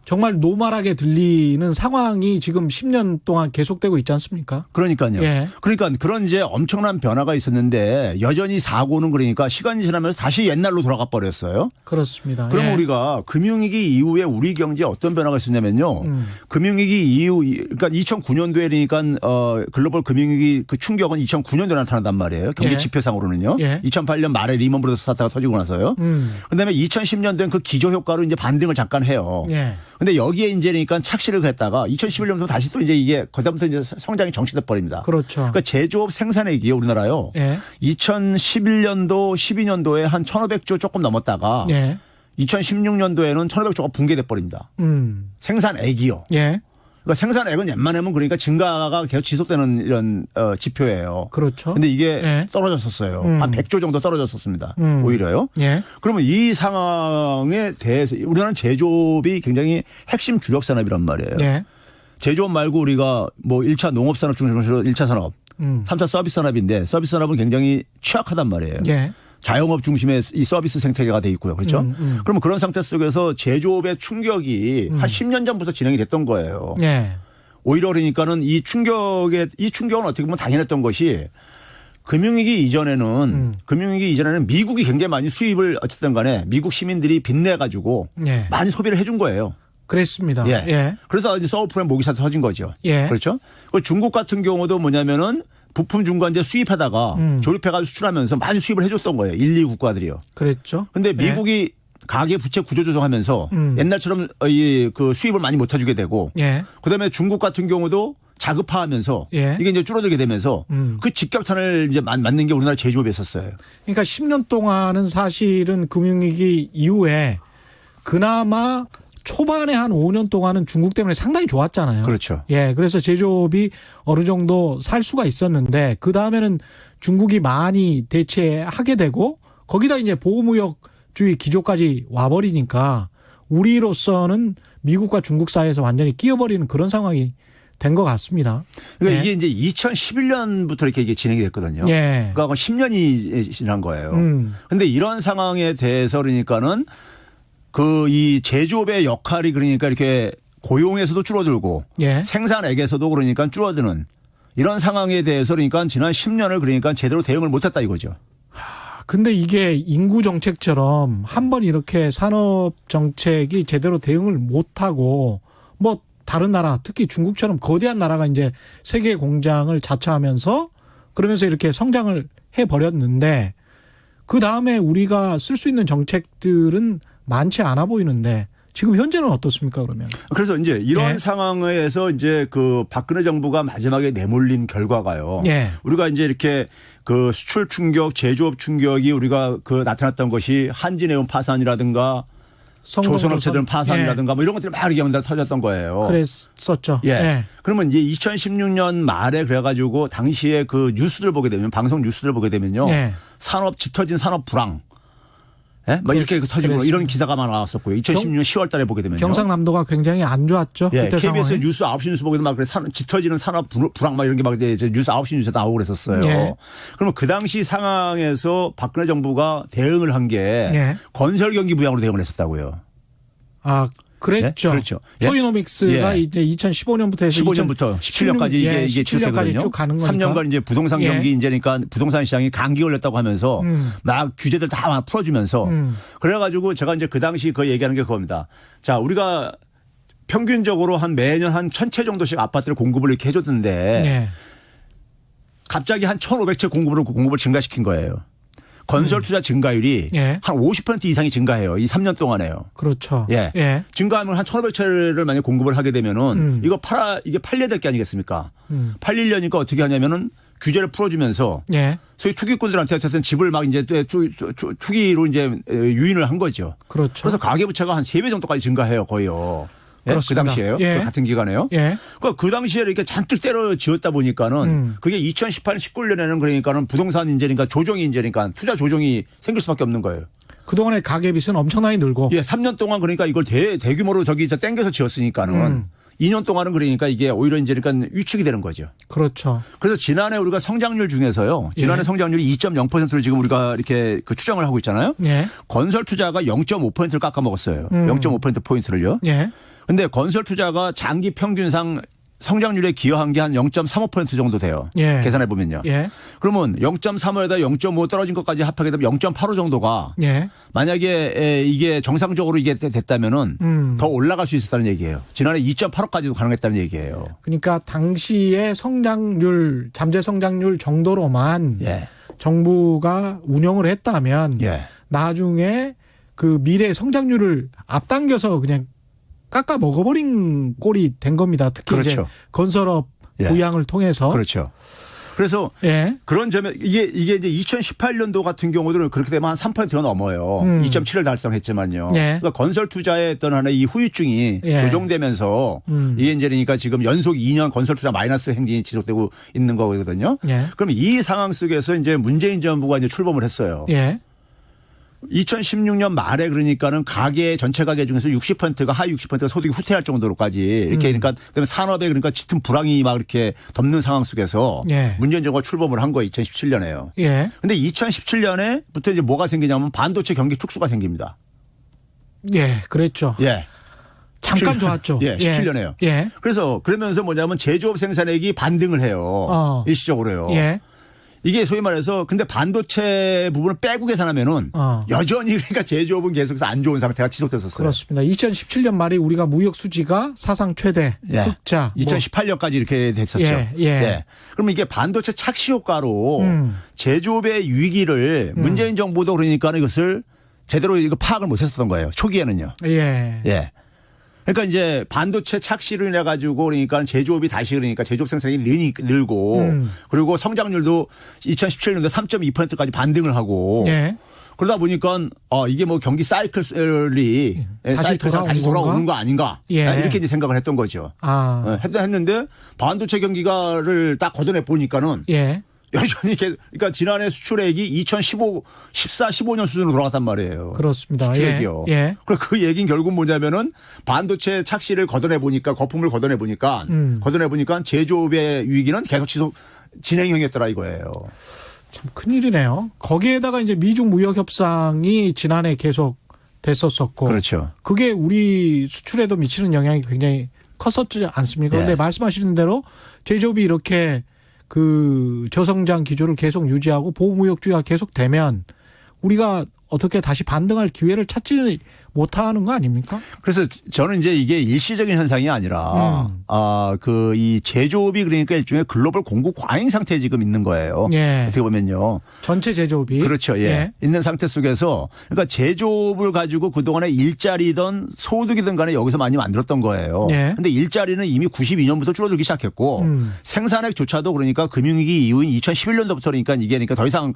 정말 노멀하게 들리는 상황이 지금 10년 동안 계속되고 있지 않습니까? 그러니까요. 예. 그러니까 그런 이제 엄청난 변화가 있었는데 여전히 사고는 그러니까 시간이 지나면서 다시 옛날로 돌아가 버렸어요. 그렇습니다. 그럼 예. 우리가 금융위기 이후에 우리 경제에 어떤 변화가 있었냐면요. 금융위기 이후 그러니까 2009년도에 그러니까 글로벌 금융위기 그 충격은 2009년도에 나타난단 말이에요. 경제 예. 지표상으로는요. 예. 2008년 말에 리먼 브러더스 사태가 터지고 나서요. 그다음에 2010년도엔 그 기저 효과로 이제 반등을 잠깐 해요. 예. 근데 여기에 이제 그러니까 착시를 했다가 2011년부터 다시 또 이제 이게 그다음부터 이제 성장이 정체돼 버립니다. 그렇죠. 그러니까 제조업 생산액이 우리나라요. 예. 2011년도 12년도에 한 1,500조 조금 넘었다가 예. 2016년도에는 1,500조가 붕괴돼 버립니다. 생산액이요. 예. 그러니까 생산액은 웬만하면 그러니까 증가가 계속 지속되는 이런 지표예요. 그렇죠. 근데 이게 예. 떨어졌었어요. 한 100조 정도 떨어졌었습니다. 오히려요. 예. 그러면 이 상황에 대해서 우리나라는 제조업이 굉장히 핵심 주력 산업이란 말이에요. 예. 제조업 말고 우리가 뭐 1차 농업산업 중심으로 1차 산업, 3차 서비스 산업인데 서비스 산업은 굉장히 취약하단 말이에요. 예. 자영업 중심의 이 서비스 생태계가 돼 있고요. 그렇죠? 그러면 그런 상태 속에서 제조업의 충격이 한 10년 전부터 진행이 됐던 거예요. 예. 오히려 그러니까는 이 충격은 어떻게 보면 당연했던 것이 금융위기 이전에는 미국이 굉장히 많이 수입을 어쨌든 간에 미국 시민들이 빚내 가지고 예. 많이 소비를 해준 거예요. 그랬습니다. 예. 예. 그래서 이제 서브프라임 모기 사태 터진 거죠. 예. 그렇죠? 그 중국 같은 경우도 뭐냐면은 부품 중간재 수입하다가 조립해가지고 수출하면서 많이 수입을 해줬던 거예요. 1, 2 국가들이요. 그랬죠. 근데 미국이 가계 부채 구조 조정하면서 옛날처럼 그 수입을 많이 못 해주게 되고 예. 그다음에 중국 같은 경우도 자급화하면서 예. 이게 이제 줄어들게 되면서 그 직격탄을 이제 맞는 게 우리나라 제조업이었었어요. 그러니까 10년 동안은 사실은 금융위기 이후에 그나마 초반에 한 5년 동안은 중국 때문에 상당히 좋았잖아요. 그렇죠. 예, 그래서 제조업이 어느 정도 살 수가 있었는데 그 다음에는 중국이 많이 대체하게 되고 거기다 이제 보호무역주의 기조까지 와버리니까 우리로서는 미국과 중국 사이에서 완전히 끼어버리는 그런 상황이 된 것 같습니다. 그러니까 예. 이게 이제 2011년부터 이렇게 이게 진행이 됐거든요. 예. 그러니까 10년이 지난 거예요. 그런데 이런 상황에 대해서 그러니까는 이 제조업의 역할이 그러니까 이렇게 고용에서도 줄어들고 예. 생산액에서도 그러니까 줄어드는 이런 상황에 대해서 그러니까 지난 10년을 그러니까 제대로 대응을 못했다 이거죠. 근데 이게 인구 정책처럼 한번 이렇게 산업 정책이 제대로 대응을 못하고 뭐 다른 나라 특히 중국처럼 거대한 나라가 이제 세계 공장을 자처하면서 그러면서 이렇게 성장을 해버렸는데 그 다음에 우리가 쓸 수 있는 정책들은 많지 않아 보이는데 지금 현재는 어떻습니까 그러면? 그래서 이제 이런 예. 상황에서 이제 그 박근혜 정부가 마지막에 내몰린 결과가요. 예. 우리가 이제 이렇게 그 수출 충격, 제조업 충격이 우리가 그 나타났던 것이 한진해운 파산이라든가 조선업체들 파산이라든가 뭐 이런 것들이 막 이렇게 터졌던 거예요. 그랬었죠. 예. 예. 그러면 이제 2016년 말에 그래가지고 당시에 그 뉴스들 보게 되면 방송 뉴스들 보게 되면요. 예. 산업 짙어진 산업 불황. 예? 막 이렇게 터지고 그랬습니다. 이런 기사가 많이 나왔었고요. 2016년 10월 달에 보게 되면요. 경상남도가 굉장히 안 좋았죠. 예, 그때 KBS 상황이. 뉴스 9시 뉴스 보게 되면 막 짙어지는 산업 불황 막 이런 게 막 이제 뉴스 9시 뉴스에 나오고 그랬었어요. 예. 그러면 그 당시 상황에서 박근혜 정부가 대응을 한 게 예. 건설 경기 부양으로 대응을 했었다고요. 아, 그랬죠. 예? 그렇죠. 예? 초이노믹스가 예. 이제 2015년부터 해서 15년부터 17년까지 이게 17년까지 쭉 가는 거니까. 3년간 이제 부동산 경기 예. 이제니까 부동산 시장이 감기 걸렸다고 하면서 막 규제들 다 풀어주면서 그래가지고 제가 이제 그 당시 그 얘기하는 게 그겁니다. 자, 우리가 평균적으로 한 매년 한 1,000채 정도씩 아파트를 공급을 이렇게 해줬는데 예. 갑자기 한 1,500채 공급을 증가시킨 거예요. 건설 투자 증가율이 예. 한 50% 이상이 증가해요. 이 3년 동안에요. 그렇죠. 예. 예. 증가하면 한 1,500채를 만약 공급을 하게 되면은 이게 팔려야 될 게 아니겠습니까? 팔리려니까 어떻게 하냐면은 규제를 풀어주면서 예. 소위 투기꾼들한테 어쨌든 집을 막 이제 투기로 이제 유인을 한 거죠. 그렇죠. 그래서 가계부채가 한 3배 정도까지 증가해요, 거의요. 예? 그 그렇습니다. 당시에요. 예. 그 같은 기간에요. 예. 그러니까 그 당시에 이렇게 잔뜩 때려 지었다 보니까는 그게 2018, 19년에는 그러니까는 부동산 인재니까 조정이 인재니까 투자 조정이 생길 수밖에 없는 거예요. 그동안의 가계빚은 엄청나게 늘고. 예, 3년 동안 그러니까 이걸 대규모로 저기 땡겨서 지었으니까는 2년 동안은 그러니까 이게 오히려 이제 그러니까 위축이 되는 거죠. 그렇죠. 그래서 지난해 우리가 성장률 중에서요. 지난해 예. 성장률이 2.0%로 지금 우리가 이렇게 그 추정을 하고 있잖아요. 예. 건설 투자가 0.5%를 깎아먹었어요. 0.5%포인트를요. 예. 근데 건설 투자가 장기 평균상 성장률에 기여한 게 한 0.35% 정도 돼요. 예. 계산해 보면요. 예. 그러면 0.35에다 0.5 떨어진 것까지 합하게 되면 0.85 정도가 예. 만약에 이게 정상적으로 이게 됐다면은 더 올라갈 수 있었다는 얘기예요. 지난해 2.85까지도 가능했다는 얘기예요. 그러니까 당시의 성장률, 잠재 성장률 정도로만 예. 정부가 운영을 했다면 예. 나중에 그 미래 성장률을 앞당겨서 그냥 깎아 먹어버린 꼴이 된 겁니다. 특히 그렇죠. 이제 건설업 예. 부양을 통해서. 그렇죠. 그래서 예. 그런 점에 이게 이제 2018년도 같은 경우도 그렇게 되면 한 3%가 넘어요. 2.7을 달성했지만요. 예. 그러니까 건설 투자의 어떤 하나의 이 후유증이 예. 조정되면서 이게 이제 그러니까 지금 연속 2년 건설 투자 마이너스 행진이 지속되고 있는 거거든요. 예. 그럼 이 상황 속에서 이제 문재인 정부가 이제 출범을 했어요. 예. 2016년 말에 그러니까는 가계 전체 가계 중에서 60%가 하위 60%가 소득이 후퇴할 정도로까지 이렇게 그러니까 그다음에 산업에 그러니까 짙은 불황이 막 이렇게 덮는 상황 속에서 예. 문재인 정부가 출범을 한 거예요. 2017년에요. 예. 근데 2017년에부터 이제 뭐가 생기냐면 반도체 경기 특수가 생깁니다. 예. 그랬죠. 예. 잠깐 좋았죠. 예, 17년에요. 예. 그래서 그러면서 뭐냐면 제조업 생산액이 반등을 해요. 일시적으로요. 예. 이게 소위 말해서 근데 반도체 부분을 빼고 계산하면은 여전히 그러니까 제조업은 계속해서 안 좋은 상태가 지속됐었어요. 그렇습니다. 2017년 말에 우리가 무역 수지가 사상 최대 예. 흑자. 2018년까지 이렇게 됐었죠. 예. 예. 예. 그럼 이게 반도체 착시 효과로 제조업의 위기를 문재인 정부도 그러니까 이것을 제대로 이거 파악을 못 했었던 거예요. 초기에는요. 예. 예. 그러니까 이제 반도체 착시로 인해 가지고 그러니까 제조업이 다시 그러니까 제조업 생산이 늘고 그리고 성장률도 2017년도 3.2%까지 반등을 하고 예. 그러다 보니까 이게 뭐 경기 사이클이 다시 돌아오는 거 아닌가 예. 이렇게 이제 생각을 했던 거죠. 했는데 반도체 경기가를 딱 걷어내 보니까는 예. 여전히 그러니까 지난해 수출액이 14, 15년 수준으로 돌아갔단 말이에요. 그렇습니다. 수출액이요. 예. 예. 그 얘기는 결국 뭐냐면은 반도체 착시를 걷어내 보니까 거품을 걷어내 보니까 제조업의 위기는 계속 진행형이었더라 이거예요. 참 큰일이네요. 거기에다가 이제 미중 무역 협상이 지난해 계속 됐었었고. 그렇죠. 그게 우리 수출에도 미치는 영향이 굉장히 컸었지 않습니까? 그런데 예. 말씀하시는 대로 제조업이 이렇게 그 저성장 기조를 계속 유지하고 보호무역주의가 계속되면 우리가 어떻게 다시 반등할 기회를 찾지 못하는 거 아닙니까? 그래서 저는 이제 이게 일시적인 현상이 아니라 그 이 제조업이 그러니까 일종의 글로벌 공급 과잉 상태에 지금 있는 거예요. 예. 어떻게 보면요. 전체 제조업이. 그렇죠. 예. 예. 있는 상태 속에서 그러니까 제조업을 가지고 그동안에 일자리든 소득이든 간에 여기서 많이 만들었던 거예요. 예. 근데 일자리는 이미 92년부터 줄어들기 시작했고 생산액조차도 그러니까 금융위기 이후인 2011년도부터 그러니까 이게 그러니까 더 이상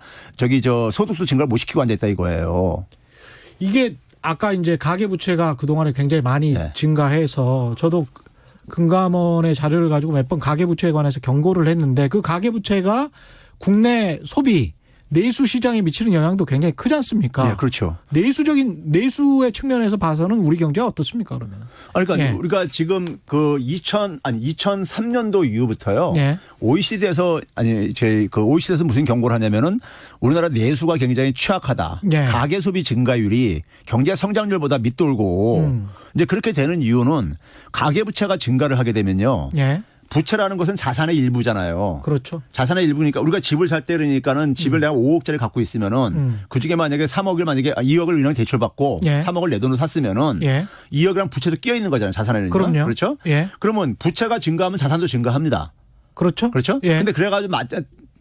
소득도 증가를 못 시키고 앉아 있다 이거예요. 이게 아까 이제 가계부채가 그동안에 굉장히 많이 네. 증가해서 저도 금감원의 자료를 가지고 몇 번 가계부채에 관해서 경고를 했는데 그 가계부채가 국내 소비 내수 시장에 미치는 영향도 굉장히 크지 않습니까? 네, 그렇죠. 내수의 측면에서 봐서는 우리 경제가 어떻습니까, 그러면? 그러니까 예. 우리가 지금 2003년도 이후부터요. 예. OECD에서 OECD에서 무슨 경고를 하냐면은 우리나라 내수가 굉장히 취약하다. 예. 가계 소비 증가율이 경제 성장률보다 밑돌고 이제 그렇게 되는 이유는 가계 부채가 증가를 하게 되면요. 예. 부채라는 것은 자산의 일부잖아요. 그렇죠. 자산의 일부니까 우리가 집을 살 때 그러니까는 집을 내가 5억짜리 갖고 있으면은 그중에 만약에 2억을 은행 대출받고 예. 3억을 내 돈으로 샀으면은 예. 2억이랑 부채도 끼어 있는 거잖아요. 자산에는. 그럼요. 그렇죠? 예. 그러면 부채가 증가하면 자산도 증가합니다. 그렇죠. 그렇죠? 예. 근데 그래가지고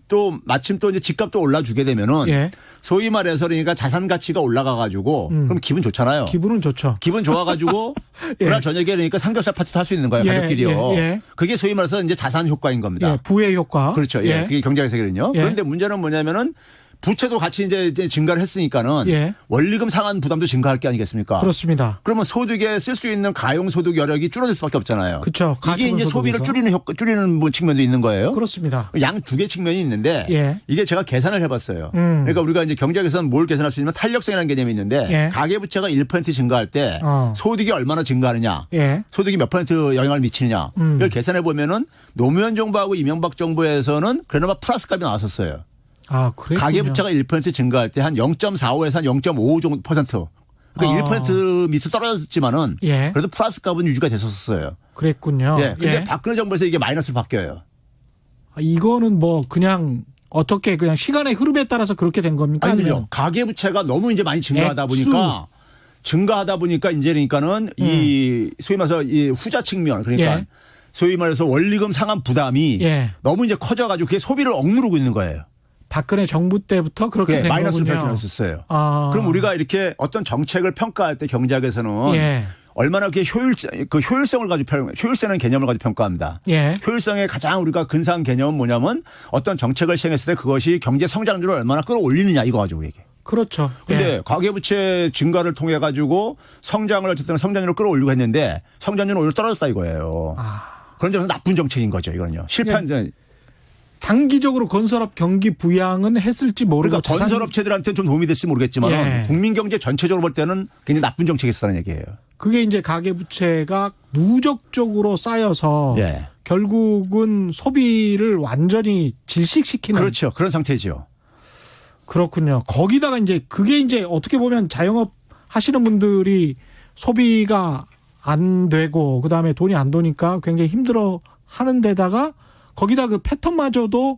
또 마침 또 이제 집값도 올라주게 되면은 예. 소위 말해서 그러니까 자산 가치가 올라가가지고 그럼 기분 좋잖아요. 기분은 좋죠. 기분 좋아가지고 예. 그날 저녁에 그러니까 삼겹살 파티도 할 수 있는 거예요. 예, 가족끼리요. 예, 예. 그게 소위 말해서 이제 자산 효과인 겁니다. 예, 부의 효과. 그렇죠. 예. 그게 경제학에서 그거든요. 예. 그런데 문제는 뭐냐면은 부채도 같이 이제 증가를 했으니까는 예. 원리금 상환 부담도 증가할 게 아니겠습니까? 그렇습니다. 그러면 소득에 쓸 수 있는 가용 소득 여력이 줄어들 수밖에 없잖아요. 그렇죠. 이게 이제 소비를 줄이는 뭐 측면도 있는 거예요. 그렇습니다. 양 두 개 측면이 있는데 예. 이게 제가 계산을 해봤어요. 그러니까 우리가 이제 경제학에서는 뭘 계산할 수 있냐면 탄력성이라는 개념이 있는데 예. 가계부채가 1% 증가할 때 소득이 얼마나 증가하느냐, 예. 소득이 몇 % 영향을 미치느냐 이걸 계산해 보면은 노무현 정부하고 이명박 정부에서는 그나마 플러스 값이 나왔었어요. 아, 그래요. 가계부채가 1% 증가할 때 한 0.45에서 한 0.5 정도 %. 그러니까 1% 밑으로 떨어졌지만은 예. 그래도 플러스 값은 유지가 됐었어요. 그랬군요. 예. 근데 예. 박근혜 정부에서 이게 마이너스로 바뀌어요. 이거는 뭐 그냥 어떻게 그냥 시간의 흐름에 따라서 그렇게 된 겁니까? 아니죠. 가계부채가 너무 이제 많이 증가하다 액수. 보니까 이제 그러니까는 이 소위 말해서 이 후자 측면 그러니까 예. 소위 말해서 원리금 상환 부담이 예. 너무 이제 커져가지고 그게 소비를 억누르고 있는 거예요. 박근혜 정부 때부터 그렇게 된 마이너스로 거군요. 발전했었어요. 아. 그럼 우리가 이렇게 어떤 정책을 평가할 때 경제학에서는 예. 얼마나 그 효율성을 가지고 효율성이라는 개념을 가지고 평가합니다. 예. 효율성의 가장 우리가 근사한 개념은 뭐냐면 어떤 정책을 시행했을 때 그것이 경제 성장률을 얼마나 끌어올리느냐 이거 가지고 얘기해. 그렇죠. 근데 예. 가계부채 증가를 통해 가지고 성장을 어쨌든 성장률을 끌어올리고 했는데 성장률은 오히려 떨어졌다 이거예요. 그런 점에서 나쁜 정책인 거죠 이거는요. 실패한 점. 단기적으로 건설업 경기 부양은 했을지 모르고 그러니까 건설업체들한테는 좀 도움이 됐을지 모르겠지만 예. 국민 경제 전체적으로 볼 때는 굉장히 나쁜 정책이었다는 얘기예요. 그게 이제 가계부채가 누적적으로 쌓여서 예. 결국은 소비를 완전히 질식시키는 그렇죠. 그런 상태죠. 그렇군요. 거기다가 이제 그게 이제 어떻게 보면 자영업 하시는 분들이 소비가 안 되고 그다음에 돈이 안 도니까 굉장히 힘들어 하는 데다가 거기다 그 패턴마저도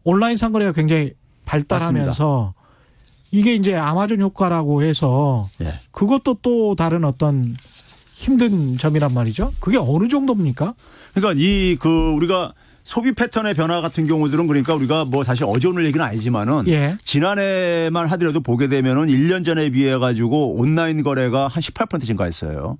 온라인 상거래가 굉장히 발달하면서 이게 이제 아마존 효과라고 해서 예. 그것도 또 다른 어떤 힘든 점이란 말이죠. 그게 어느 정도입니까? 그러니까 우리가 소비 패턴의 변화 같은 경우들은 그러니까 우리가 뭐 사실 어제 오늘 얘기는 아니지만은 예. 지난해만 하더라도 보게 되면은 1년 전에 비해 가지고 온라인 거래가 한 18% 증가했어요.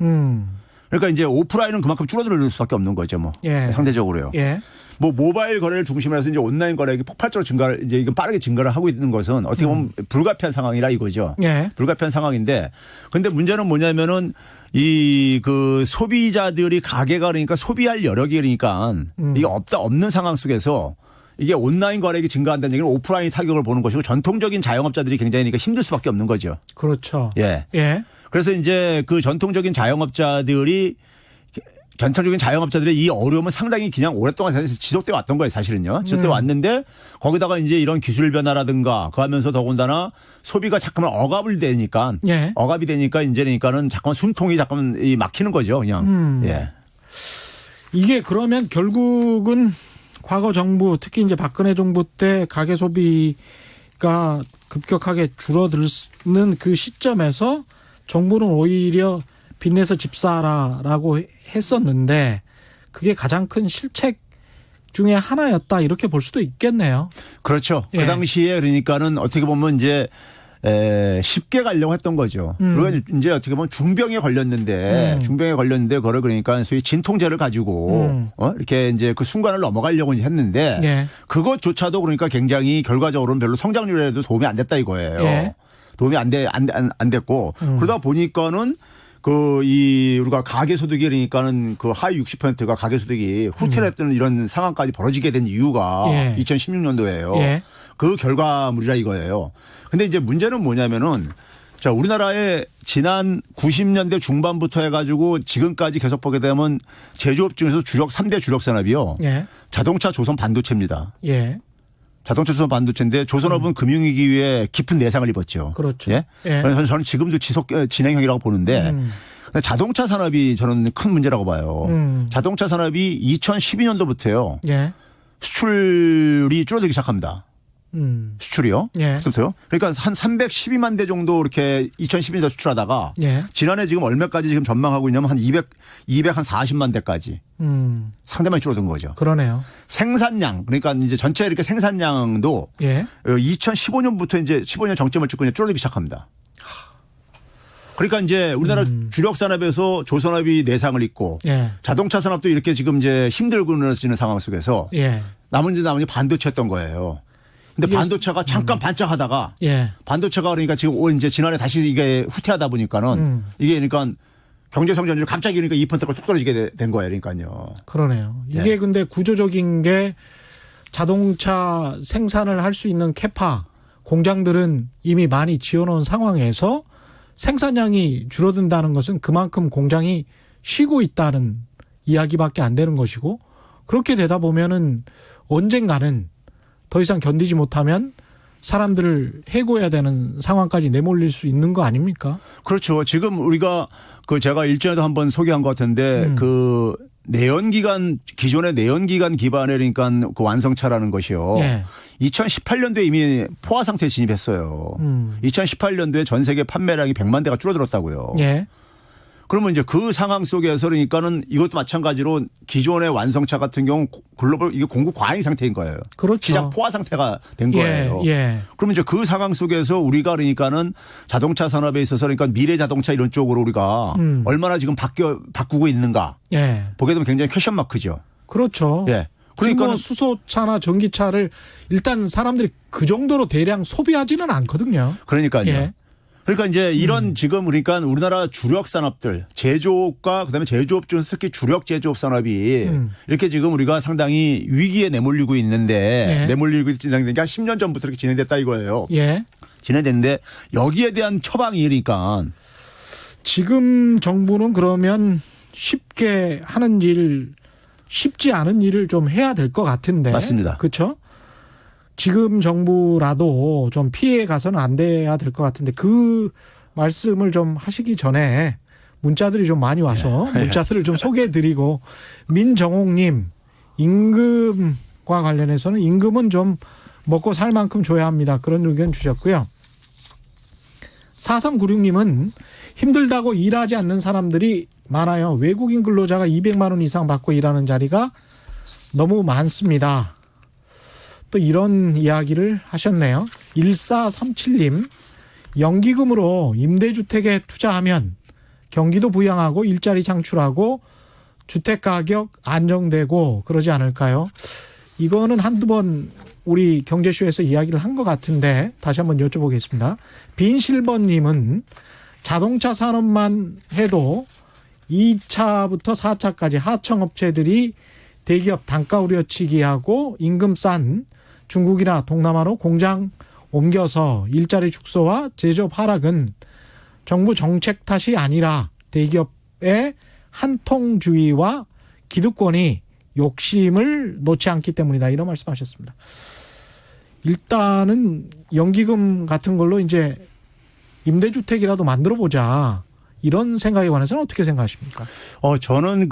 그러니까 이제 오프라인은 그만큼 줄어들 수밖에 없는 거죠, 뭐. 예. 상대적으로요. 예. 뭐 모바일 거래를 중심으로 해서 이제 온라인 거래가 폭발적으로 증가를 이제 이건 빠르게 증가를 하고 있는 것은 어떻게 보면 불가피한 상황이라 이거죠. 예. 불가피한 상황인데 근데 문제는 뭐냐면은 이 그 소비자들이 가게가 그러니까 소비할 여력이 그러니까 이게 없는 상황 속에서 이게 온라인 거래액이 증가한다는 얘기는 오프라인 타격을 보는 것이고 전통적인 자영업자들이 굉장히 그러니까 힘들 수밖에 없는 거죠. 그렇죠. 예. 예. 그래서 이제 그 전통적인 자영업자들의 이 어려움은 상당히 그냥 오랫동안 지속돼 왔던 거예요, 사실은요. 지속돼 왔는데 거기다가 이제 이런 기술 변화라든가 그 하면서 더군다나 소비가 잠깐만 억압이 되니까 예. 이제 그러니까는 잠깐만 숨통이 잠깐만 막히는 거죠, 그냥. 예. 이게 그러면 결국은 과거 정부 특히 이제 박근혜 정부 때 가계 소비가 급격하게 줄어드는 그 시점에서 정부는 오히려 빚내서 집 사라라고 했었는데 그게 가장 큰 실책 중에 하나였다 이렇게 볼 수도 있겠네요. 그렇죠. 예. 그 당시에 그러니까는 어떻게 보면 이제 쉽게 가려고 했던 거죠. 그리고 이제 어떻게 보면 중병에 걸렸는데 그거를 그러니까 소위 진통제를 가지고 이렇게 이제 그 순간을 넘어가려고 했는데 예. 그것조차도 그러니까 굉장히 결과적으로는 별로 성장률에도 도움이 안 됐다 이거예요. 예. 도움이 안 됐고 그러다 보니까는 우리가 가계소득이 그러니까는 그 하위 60%가 가계소득이 후퇴했던 이런 상황까지 벌어지게 된 이유가 예. 2016년도예요. 예. 그 결과물이라 이거예요. 근데 이제 문제는 뭐냐면은 자, 우리나라의 지난 90년대 중반부터 해가지고 지금까지 계속 보게 되면 제조업 중에서 3대 주력 산업이요. 예. 자동차, 조선, 반도체입니다. 예. 자동차 조선 반도체인데 조선업은 금융위기 위에 깊은 내상을 입었죠. 그렇죠. 예. 예. 그래서 저는 지금도 진행형이라고 보는데 자동차 산업이 저는 큰 문제라고 봐요. 자동차 산업이 2012년도부터요. 예. 수출이 줄어들기 시작합니다. 수출이요. 예. 그때부터요. 그러니까 한 312만 대 정도 이렇게 2012년에 수출하다가 예. 지난해 지금 얼마까지 지금 전망하고 있냐면 한 240만 대까지 상당히 줄어든 거죠. 그러네요. 생산량 그러니까 이제 전체 이렇게 생산량도 예. 2015년부터 이제 15년 정점을 찍고 이제 줄어들기 시작합니다. 그러니까 이제 우리나라 주력 산업에서 조선업이 내상을 입고 예. 자동차 산업도 이렇게 지금 이제 힘들고 늘어지는 상황 속에서 예. 남은 반도체였던 거예요. 근데 반도체가 잠깐 반짝하다가 예. 반도체가 그러니까 지금 이제 지난해 다시 이게 후퇴하다 보니까는 이게 그러니까 경제 성장률이 갑자기 그러니까 2%가 뚝 떨어지게 된 거예요. 그러니까요. 그러네요. 이게 예. 근데 구조적인 게 자동차 생산을 할 수 있는 캐파 공장들은 이미 많이 지어놓은 상황에서 생산량이 줄어든다는 것은 그만큼 공장이 쉬고 있다는 이야기밖에 안 되는 것이고 그렇게 되다 보면은 언젠가는 더 이상 견디지 못하면 사람들을 해고해야 되는 상황까지 내몰릴 수 있는 거 아닙니까? 그렇죠. 지금 우리가 그 제가 일전에도 한번 소개한 것 같은데 그 내연기관 기존의 내연기관 기반의 그러니까 그 완성차라는 것이요. 예. 2018년도에 이미 포화 상태에 진입했어요. 2018년도에 전 세계 판매량이 100만 대가 줄어들었다고요. 예. 그러면 이제 그 상황 속에서 그러니까는 이것도 마찬가지로 기존의 완성차 같은 경우 글로벌 이게 공급 과잉 상태인 거예요. 그렇죠. 시장 포화 상태가 된 거예요. 예. 예. 그러면 이제 그 상황 속에서 우리가 그러니까는 자동차 산업에 있어서 그러니까 미래 자동차 이런 쪽으로 우리가 얼마나 지금 바꾸고 있는가 예. 보게 되면 굉장히 퀘션 마크죠. 그렇죠. 예. 그러니까 그러니까 수소차나 전기차를 일단 사람들이 그 정도로 대량 소비하지는 않거든요. 그러니까요. 예. 그러니까 이제 이런 지금 그러니까 우리나라 주력 산업들 제조업과 그다음에 제조업 중에서 특히 주력 제조업 산업이 이렇게 지금 우리가 상당히 위기에 내몰리고 있는데 예. 내몰리고 있는 게 한 10년 전부터 이렇게 진행됐다 이거예요. 예. 진행됐는데 여기에 대한 처방이 그러니까 지금 정부는 그러면 쉽게 하는 일, 쉽지 않은 일을 좀 해야 될 것 같은데. 맞습니다. 그렇죠? 지금 정부라도 좀 피해 가서는 안 돼야 될 것 같은데 그 말씀을 좀 하시기 전에 문자들이 좀 많이 와서 문자들을 좀 소개해드리고 민정옥님 임금과 관련해서는 임금은 좀 먹고 살 만큼 줘야 합니다. 그런 의견 주셨고요. 4396님은 힘들다고 일하지 않는 사람들이 많아요. 외국인 근로자가 200만 원 이상 받고 일하는 자리가 너무 많습니다. 또 이런 이야기를 하셨네요. 1437님 연기금으로 임대주택에 투자하면 경기도 부양하고 일자리 창출하고 주택가격 안정되고 그러지 않을까요? 이거는 한두 번 우리 경제쇼에서 이야기를 한 것 같은데 다시 한번 여쭤보겠습니다. 빈실버님은 자동차 산업만 해도 2차부터 4차까지 하청업체들이 대기업 단가 우려치기 하고 임금 싼 중국이나 동남아로 공장 옮겨서 일자리 축소와 제조업 하락은 정부 정책 탓이 아니라 대기업의 한통주의와 기득권이 욕심을 놓지 않기 때문이다. 이런 말씀하셨습니다. 일단은 연기금 같은 걸로 이제 임대주택이라도 만들어 보자. 이런 생각에 관해서는 어떻게 생각하십니까? 저는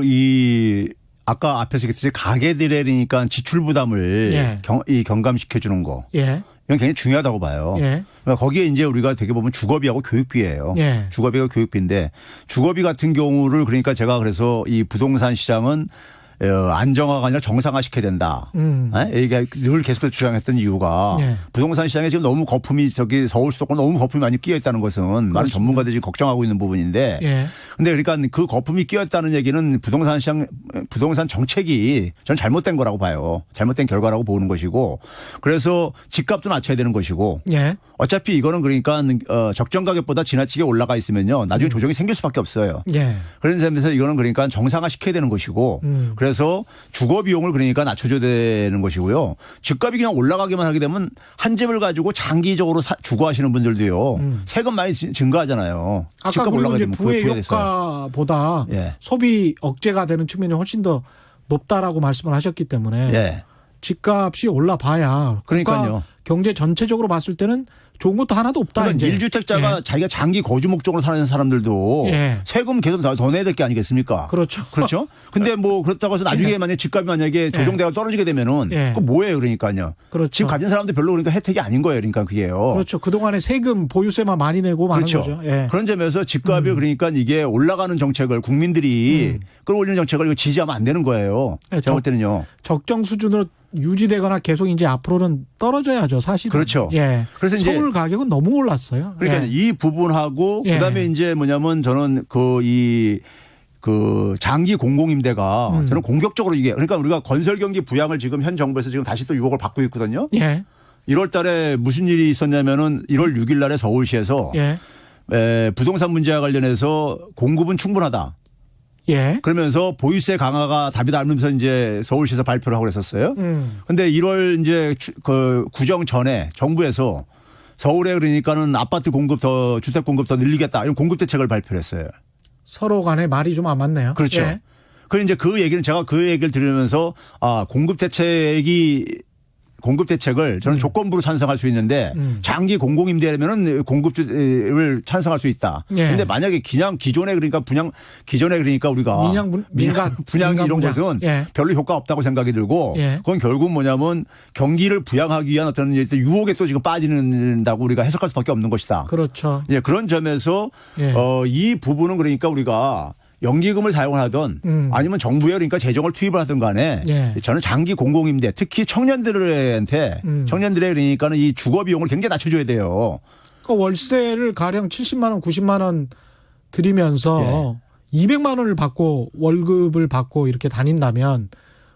이 아까 앞에서 얘기했듯이 가게들이니까 지출 부담을 예. 경감시켜 주는 거. 예. 이건 굉장히 중요하다고 봐요. 예. 그러니까 거기에 이제 우리가 되게 보면 주거비하고 교육비예요. 예. 주거비가 교육비인데 주거비 같은 경우를 그러니까 제가 그래서 이 부동산 시장은 안정화가 아니라 정상화 시켜야 된다. 이게 늘 계속해서 주장했던 이유가 예. 부동산 시장에 지금 너무 거품이 서울 수도권 너무 거품이 많이 끼어 있다는 것은 많은 전문가들이 지금 걱정하고 있는 부분인데. 예. 근데 그러니까 그 거품이 끼어 있다는 얘기는 부동산 시장 부동산 정책이 저는 잘못된 거라고 봐요. 잘못된 결과라고 보는 것이고 그래서 집값도 낮춰야 되는 것이고. 예. 어차피 이거는 그러니까 적정 가격보다 지나치게 올라가 있으면요. 나중에 조정이 생길 수밖에 없어요. 예. 그런 점에서 이거는 그러니까 정상화 시켜야 되는 것이고 그래서 주거 비용을 그러니까 낮춰줘야 되는 것이고요. 집값이 그냥 올라가기만 하게 되면 한 집을 가지고 장기적으로 주거하시는 분들도요. 세금 많이 증가하잖아요. 아까 집값 그리고 이제 올라가면 부의 효과보다 예. 소비 억제가 되는 측면이 훨씬 더 높다라고 말씀을 하셨기 때문에 예. 집값이 올라봐야 국가 그러니까요. 경제 전체적으로 봤을 때는 좋은 것도 하나도 없다. 그러니까 이제. 1주택자가 예. 자기가 장기 거주 목적으로 사는 사람들도 예. 세금 계속 더 내야 될 게 아니겠습니까? 그렇죠. 그렇죠. 근데 뭐 그렇다고 해서 나중에 예. 만약에 집값이 만약에 조정대가 떨어지게 되면은 예. 그거 뭐예요, 그러니까요. 그렇죠. 집 가진 사람들 별로 그러니까 혜택이 아닌 거예요, 그러니까 그게요. 그렇죠. 그동안에 세금 보유세만 많이 내고 많은 그렇죠. 거죠. 예. 그런 점에서 집값이 그러니까 이게 올라가는 정책을 국민들이 끌어올리는 정책을 이거 지지하면 안 되는 거예요. 예, 제가 볼 때는요. 적정 수준으로 유지되거나 계속 이제 앞으로는 떨어져야죠, 사실. 그렇죠. 예. 그래서 이제 서울 가격은 너무 올랐어요. 그러니까 예. 이 부분하고 예. 그다음에 이제 뭐냐면 저는 그 장기 공공임대가 저는 공격적으로 이게 그러니까 우리가 건설 경기 부양을 지금 현 정부에서 지금 다시 또 유혹을 받고 있거든요. 예. 1월 달에 무슨 일이 있었냐면은 1월 6일 날에 서울시에서 예. 부동산 문제와 관련해서 공급은 충분하다. 예. 그러면서 보유세 강화가 답이다 하면서 이제 서울시에서 발표를 하고 그랬었어요. 근데 1월 이제 그 구정 전에 정부에서 서울에 그러니까는 아파트 공급 더 주택 공급 더 늘리겠다 이런 공급 대책을 발표를 했어요. 서로 간에 말이 좀 안 맞네요. 그렇죠. 예. 그리고 이제 그 얘기는 제가 그 얘기를 들으면서 공급 대책을 저는 조건부로 찬성할 수 있는데 장기 공공임대라면은 공급을 찬성할 수 있다. 그런데 예. 만약에 그냥 기존에 그러니까 우리가 분양 이런 분양. 것은 예. 별로 효과 없다고 생각이 들고 예. 그건 결국 뭐냐면 경기를 부양하기 위한 어떤 유혹에 또 지금 빠진다고 우리가 해석할 수밖에 없는 것이다. 그렇죠. 예, 그런 점에서 예. 이 부분은 그러니까 우리가 연기금을 사용을 하든 아니면 정부에 그러니까 재정을 투입을 하든 간에 예. 저는 장기 공공임대 특히 청년들의 그러니까는 이 주거 비용을 굉장히 낮춰줘야 돼요. 그 월세를 가령 70만 원, 90만 원 들이면서 200만 원을 받고 월급을 받고 이렇게 다닌다면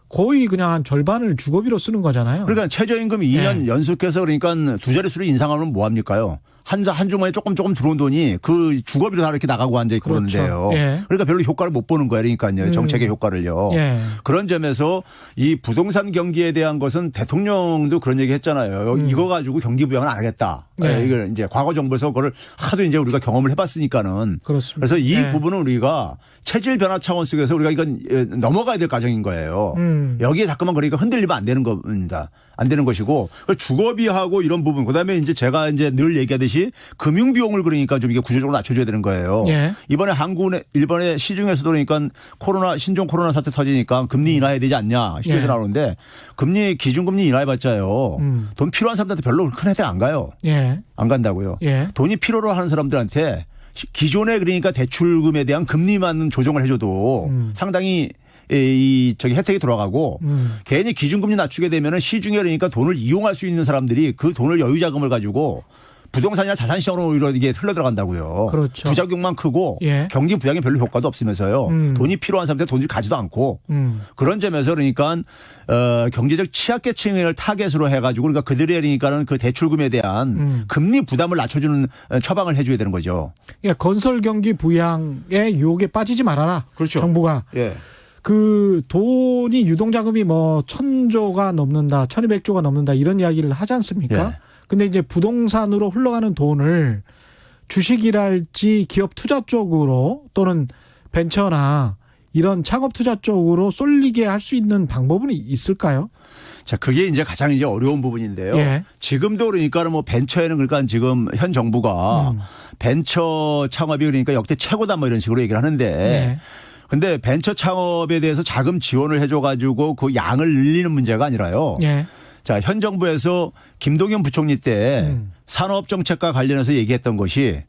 거의 그냥 한 절반을 주거비로 쓰는 거잖아요. 그러니까 최저임금이 2년 예. 연속해서 그러니까 두 자릿수로 인상하면 뭐 합니까요? 한 주머니에 조금 들어온 돈이 그 주거비로 다 이렇게 나가고 앉아있고 그렇죠. 그러는데요. 예. 그러니까 별로 효과를 못 보는 거예요. 그러니까요. 정책의 효과를요. 예. 그런 점에서 이 부동산 경기에 대한 것은 대통령도 그런 얘기 했잖아요. 이거 가지고 경기 부양은 안 하겠다. 예. 이걸 이제 과거 정부에서 그걸 하도 이제 우리가 경험을 해봤으니까는. 그렇습니다. 그래서 이 예. 부분은 우리가 체질 변화 차원 속에서 우리가 이건 넘어가야 될 과정인 거예요. 여기에 자꾸만 그러니까 흔들리면 안 되는 겁니다. 안 되는 것이고 주거비하고 이런 부분 그다음에 이제 제가 이제 늘 얘기하듯이 금융 비용을 그러니까 좀 이게 구조적으로 낮춰줘야 되는 거예요. 예. 이번에 일본의 시중에서도 그러니까 신종 코로나 사태 터지니까 금리 인하해야 되지 않냐 시중에서 예. 나오는데 기준금리 인하해봤자요. 돈 필요한 사람들한테 별로 큰 혜택 안 가요. 예. 안 간다고요. 예. 돈이 필요로 하는 사람들한테 기존에 그러니까 대출금에 대한 금리만 조정을 해줘도 상당히 혜택이 돌아가고 괜히 기준금리 낮추게 되면은 시중에 그러니까 돈을 이용할 수 있는 사람들이 그 돈을 여유자금을 가지고 부동산이나 자산시장으로 오히려 이게 흘러들어간다고요. 그렇죠. 부작용만 크고 예. 경기 부양에 별로 효과도 없으면서요. 돈이 필요한 사람한테 돈을 가지도 않고 그런 점에서 그러니까 경제적 취약계층을 타겟으로 해가지고 그러니까 그들의 그러니까는 그 대출금에 대한 금리 부담을 낮춰주는 처방을 해줘야 되는 거죠. 그러니까 건설 경기 부양의 유혹에 빠지지 말아라. 그렇죠. 정부가. 예. 그 돈이 유동자금이 뭐 1,000조가 넘는다, 1,200조가 넘는다 이런 이야기를 하지 않습니까? 예. 근데 이제 부동산으로 흘러가는 돈을 주식이랄지 기업 투자 쪽으로 또는 벤처나 이런 창업 투자 쪽으로 쏠리게 할 수 있는 방법은 있을까요? 자, 그게 이제 가장 이제 어려운 부분인데요. 예. 지금도 그러니까는 뭐 벤처에는 그러니까 지금 현 정부가 벤처 창업이 그러니까 역대 최고다 뭐 이런 식으로 얘기를 하는데 예. 근데 벤처 창업에 대해서 자금 지원을 해줘 가지고 그 양을 늘리는 문제가 아니라요. 예. 자, 현 정부에서 김동연 부총리 때 산업 정책과 관련해서 얘기했던 것이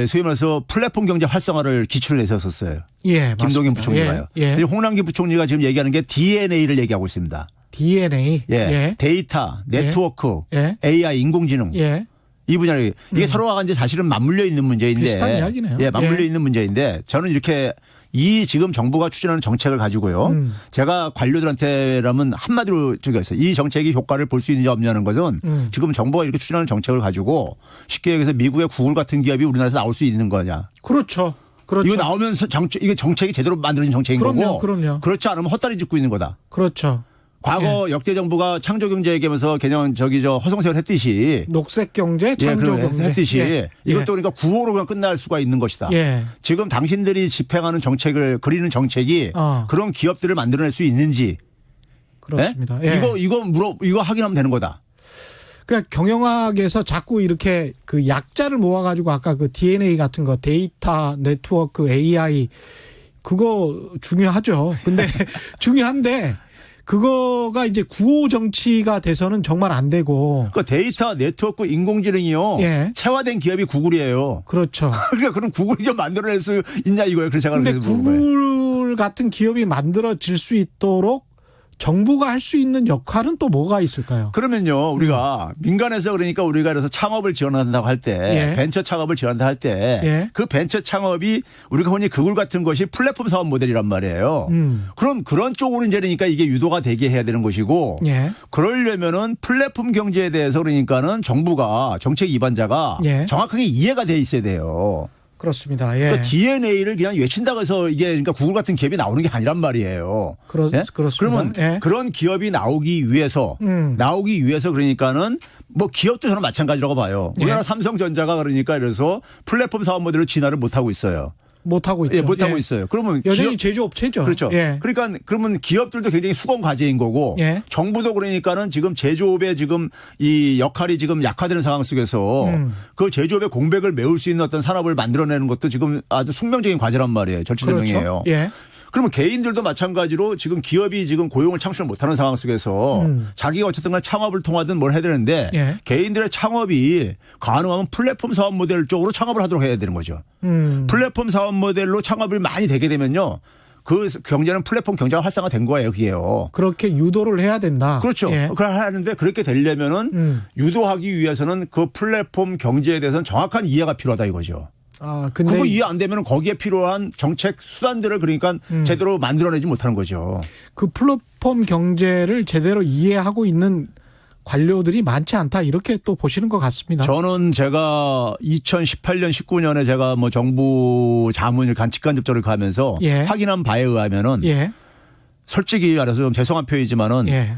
소위 말해서 플랫폼 경제 활성화를 기출을 내세웠었어요. 예, 김동연 맞습니다. 부총리가요. 예. 예. 홍남기 부총리가 지금 얘기하는 게 DNA를 얘기하고 있습니다. DNA. 예. 예. 데이터, 네트워크, 예. AI, 인공지능. 예. 이 분야를 이게 서로가 이제 사실은 맞물려 있는 문제인데. 비슷한 이야기네요. 예, 맞물려 예. 있는 문제인데 저는 이렇게 이 지금 정부가 추진하는 정책을 가지고요. 제가 관료들한테라면 한마디로 저기 했어요. 이 정책이 효과를 볼 수 있느냐 없느냐는 것은 지금 정부가 이렇게 추진하는 정책을 가지고 쉽게 얘기해서 미국의 구글 같은 기업이 우리나라에서 나올 수 있는 거냐. 그렇죠. 그렇죠. 이거 나오면 이게 정책이 제대로 만들어진 정책인 거고. 그럼요. 그렇지 않으면 헛다리 짚고 있는 거다. 그렇죠. 과거 역대 정부가 창조경제 얘기하면서 개념 허송세월 했듯이 녹색 경제, 창조 경제 했듯이 예. 이것도 그러니까 구호로 그냥 끝날 수가 있는 것이다. 예. 지금 당신들이 집행하는 정책을 그리는 정책이 그런 기업들을 만들어낼 수 있는지 그렇습니다. 예. 이거 확인하면 되는 거다. 그러니까 경영학에서 자꾸 이렇게 그 약자를 모아가지고 아까 그 DNA 같은 거 데이터 네트워크 AI 그거 중요하죠. 근데 중요한데 그거가 이제 구호 정치가 돼서는 정말 안 되고. 그 데이터 네트워크 인공지능이요. 예. 체화된 기업이 구글이에요. 그렇죠. 그러니까 그럼 구글이 좀 만들어낼 수 있냐 이거예요. 그래서 제가 근데 그래서 물어본 거예요. 구글 같은 기업이 만들어질 수 있도록 정부가 할 수 있는 역할은 또 뭐가 있을까요? 그러면요, 우리가 민간에서 그러니까 우리가 그래서 창업을 지원한다고 할 때, 예. 벤처 창업을 지원한다 할 때, 그 예. 벤처 창업이 우리가 흔히 구글 같은 것이 플랫폼 사업 모델이란 말이에요. 그럼 그런 쪽으로 이제 그러니까 이게 유도가 되게 해야 되는 것이고, 예. 그러려면은 플랫폼 경제에 대해서 그러니까는 정부가 정책 위반자가 예. 정확하게 이해가 돼 있어야 돼요. 그렇습니다. 예. 그러니까 DNA를 그냥 외친다고 해서 이게 그러니까 구글 같은 기업이 나오는 게 아니란 말이에요. 그렇습니다. 그러면 예. 그런 기업이 나오기 위해서 그러니까는 뭐 기업도 저는 마찬가지라고 봐요. 우리나라 예. 삼성전자가 그러니까 그래서 플랫폼 사업 모델로 진화를 못 하고 있어요. 못하고 있죠. 예, 못 하고 예. 있어요. 그러면 여전히 제조업체죠. 그렇죠. 예. 그러니까 그러면 기업들도 굉장히 수건 과제인 거고 예. 정부도 그러니까는 지금 제조업의 지금 이 역할이 지금 약화되는 상황 속에서 그 제조업의 공백을 메울 수 있는 어떤 산업을 만들어내는 것도 지금 아주 숙명적인 과제란 말이에요. 절치절명이에요. 그렇죠. 예. 그러면 개인들도 마찬가지로 지금 기업이 지금 고용을 창출 못하는 상황 속에서 자기가 어쨌든 간에 창업을 통하든 뭘 해야 되는데 예. 개인들의 창업이 가능하면 플랫폼 사업 모델 쪽으로 창업을 하도록 해야 되는 거죠. 플랫폼 사업 모델로 창업이 많이 되게 되면요. 그 경제는 플랫폼 경제가 활성화된 거예요. 그게요. 그렇게 유도를 해야 된다. 그렇죠. 예. 그걸 하는데 그렇게 되려면은 유도하기 위해서는 그 플랫폼 경제에 대해서는 정확한 이해가 필요하다 이거죠. 아, 근데 그거 이해 안 되면 거기에 필요한 정책 수단들을 그러니까 제대로 만들어내지 못하는 거죠. 그 플랫폼 경제를 제대로 이해하고 있는 관료들이 많지 않다 이렇게 또 보시는 것 같습니다. 저는 제가 2018년 19년에 제가 뭐 정부 자문을 직간접적으로 가면서 예. 확인한 바에 의하면은 예. 솔직히 말해서 좀 죄송한 표현이지만은 예.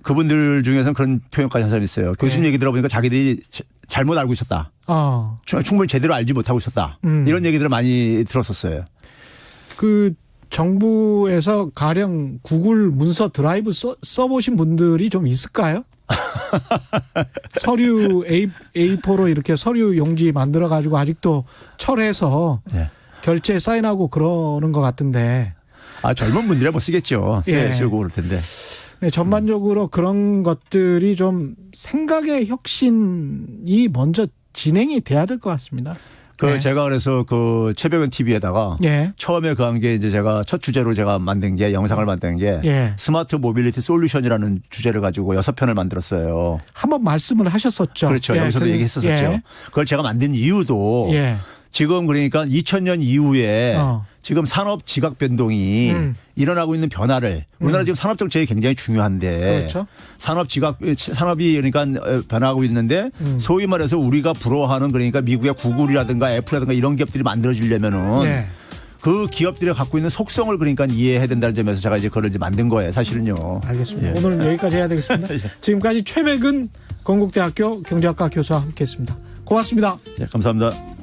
그분들 중에서는 그런 표현까지 한 사람이 있어요. 교수님 예. 얘기 들어보니까 자기들이 잘못 알고 있었다. 충분히 제대로 알지 못하고 있었다. 이런 얘기들을 많이 들었었어요. 그 정부에서 가령 구글 문서 드라이브 써보신 분들이 좀 있을까요? 서류 A4로 이렇게 서류 용지 만들어 가지고 아직도 철해서 네. 결제 사인하고 그러는 것 같은데. 아, 젊은 분들이야 뭐 쓰겠죠. 예. 쓰고 그럴 텐데. 네, 전반적으로 그런 것들이 좀 생각의 혁신이 먼저 진행이 돼야 될 것 같습니다. 네. 제가 그래서 그 최백은 TV에다가 예. 처음에 그 한 게 이제 제가 첫 주제로 제가 만든 게 영상을 만든 게 예. 스마트 모빌리티 솔루션이라는 주제를 가지고 6편을 만들었어요. 한번 말씀을 하셨었죠. 그렇죠. 예, 여기서도 얘기했었었죠. 예. 그걸 제가 만든 이유도 예. 지금 그러니까 2000년 이후에 어. 지금 산업 지각 변동이 일어나고 있는 변화를 우리나라 지금 산업 정책이 굉장히 중요한데 그렇죠. 산업이 그러니까 변화하고 있는데 소위 말해서 우리가 부러워하는 그러니까 미국의 구글이라든가 애플이라든가 이런 기업들이 만들어지려면은 네. 그 기업들이 갖고 있는 속성을 그러니까 이해해야 된다는 점에서 제가 이제 그걸 이제 만든 거예요. 사실은요. 알겠습니다. 예. 오늘 여기까지 해야 되겠습니다. 지금까지 최백은 건국대학교 경제학과 교수와 함께했습니다. 고맙습니다. 네, 감사합니다.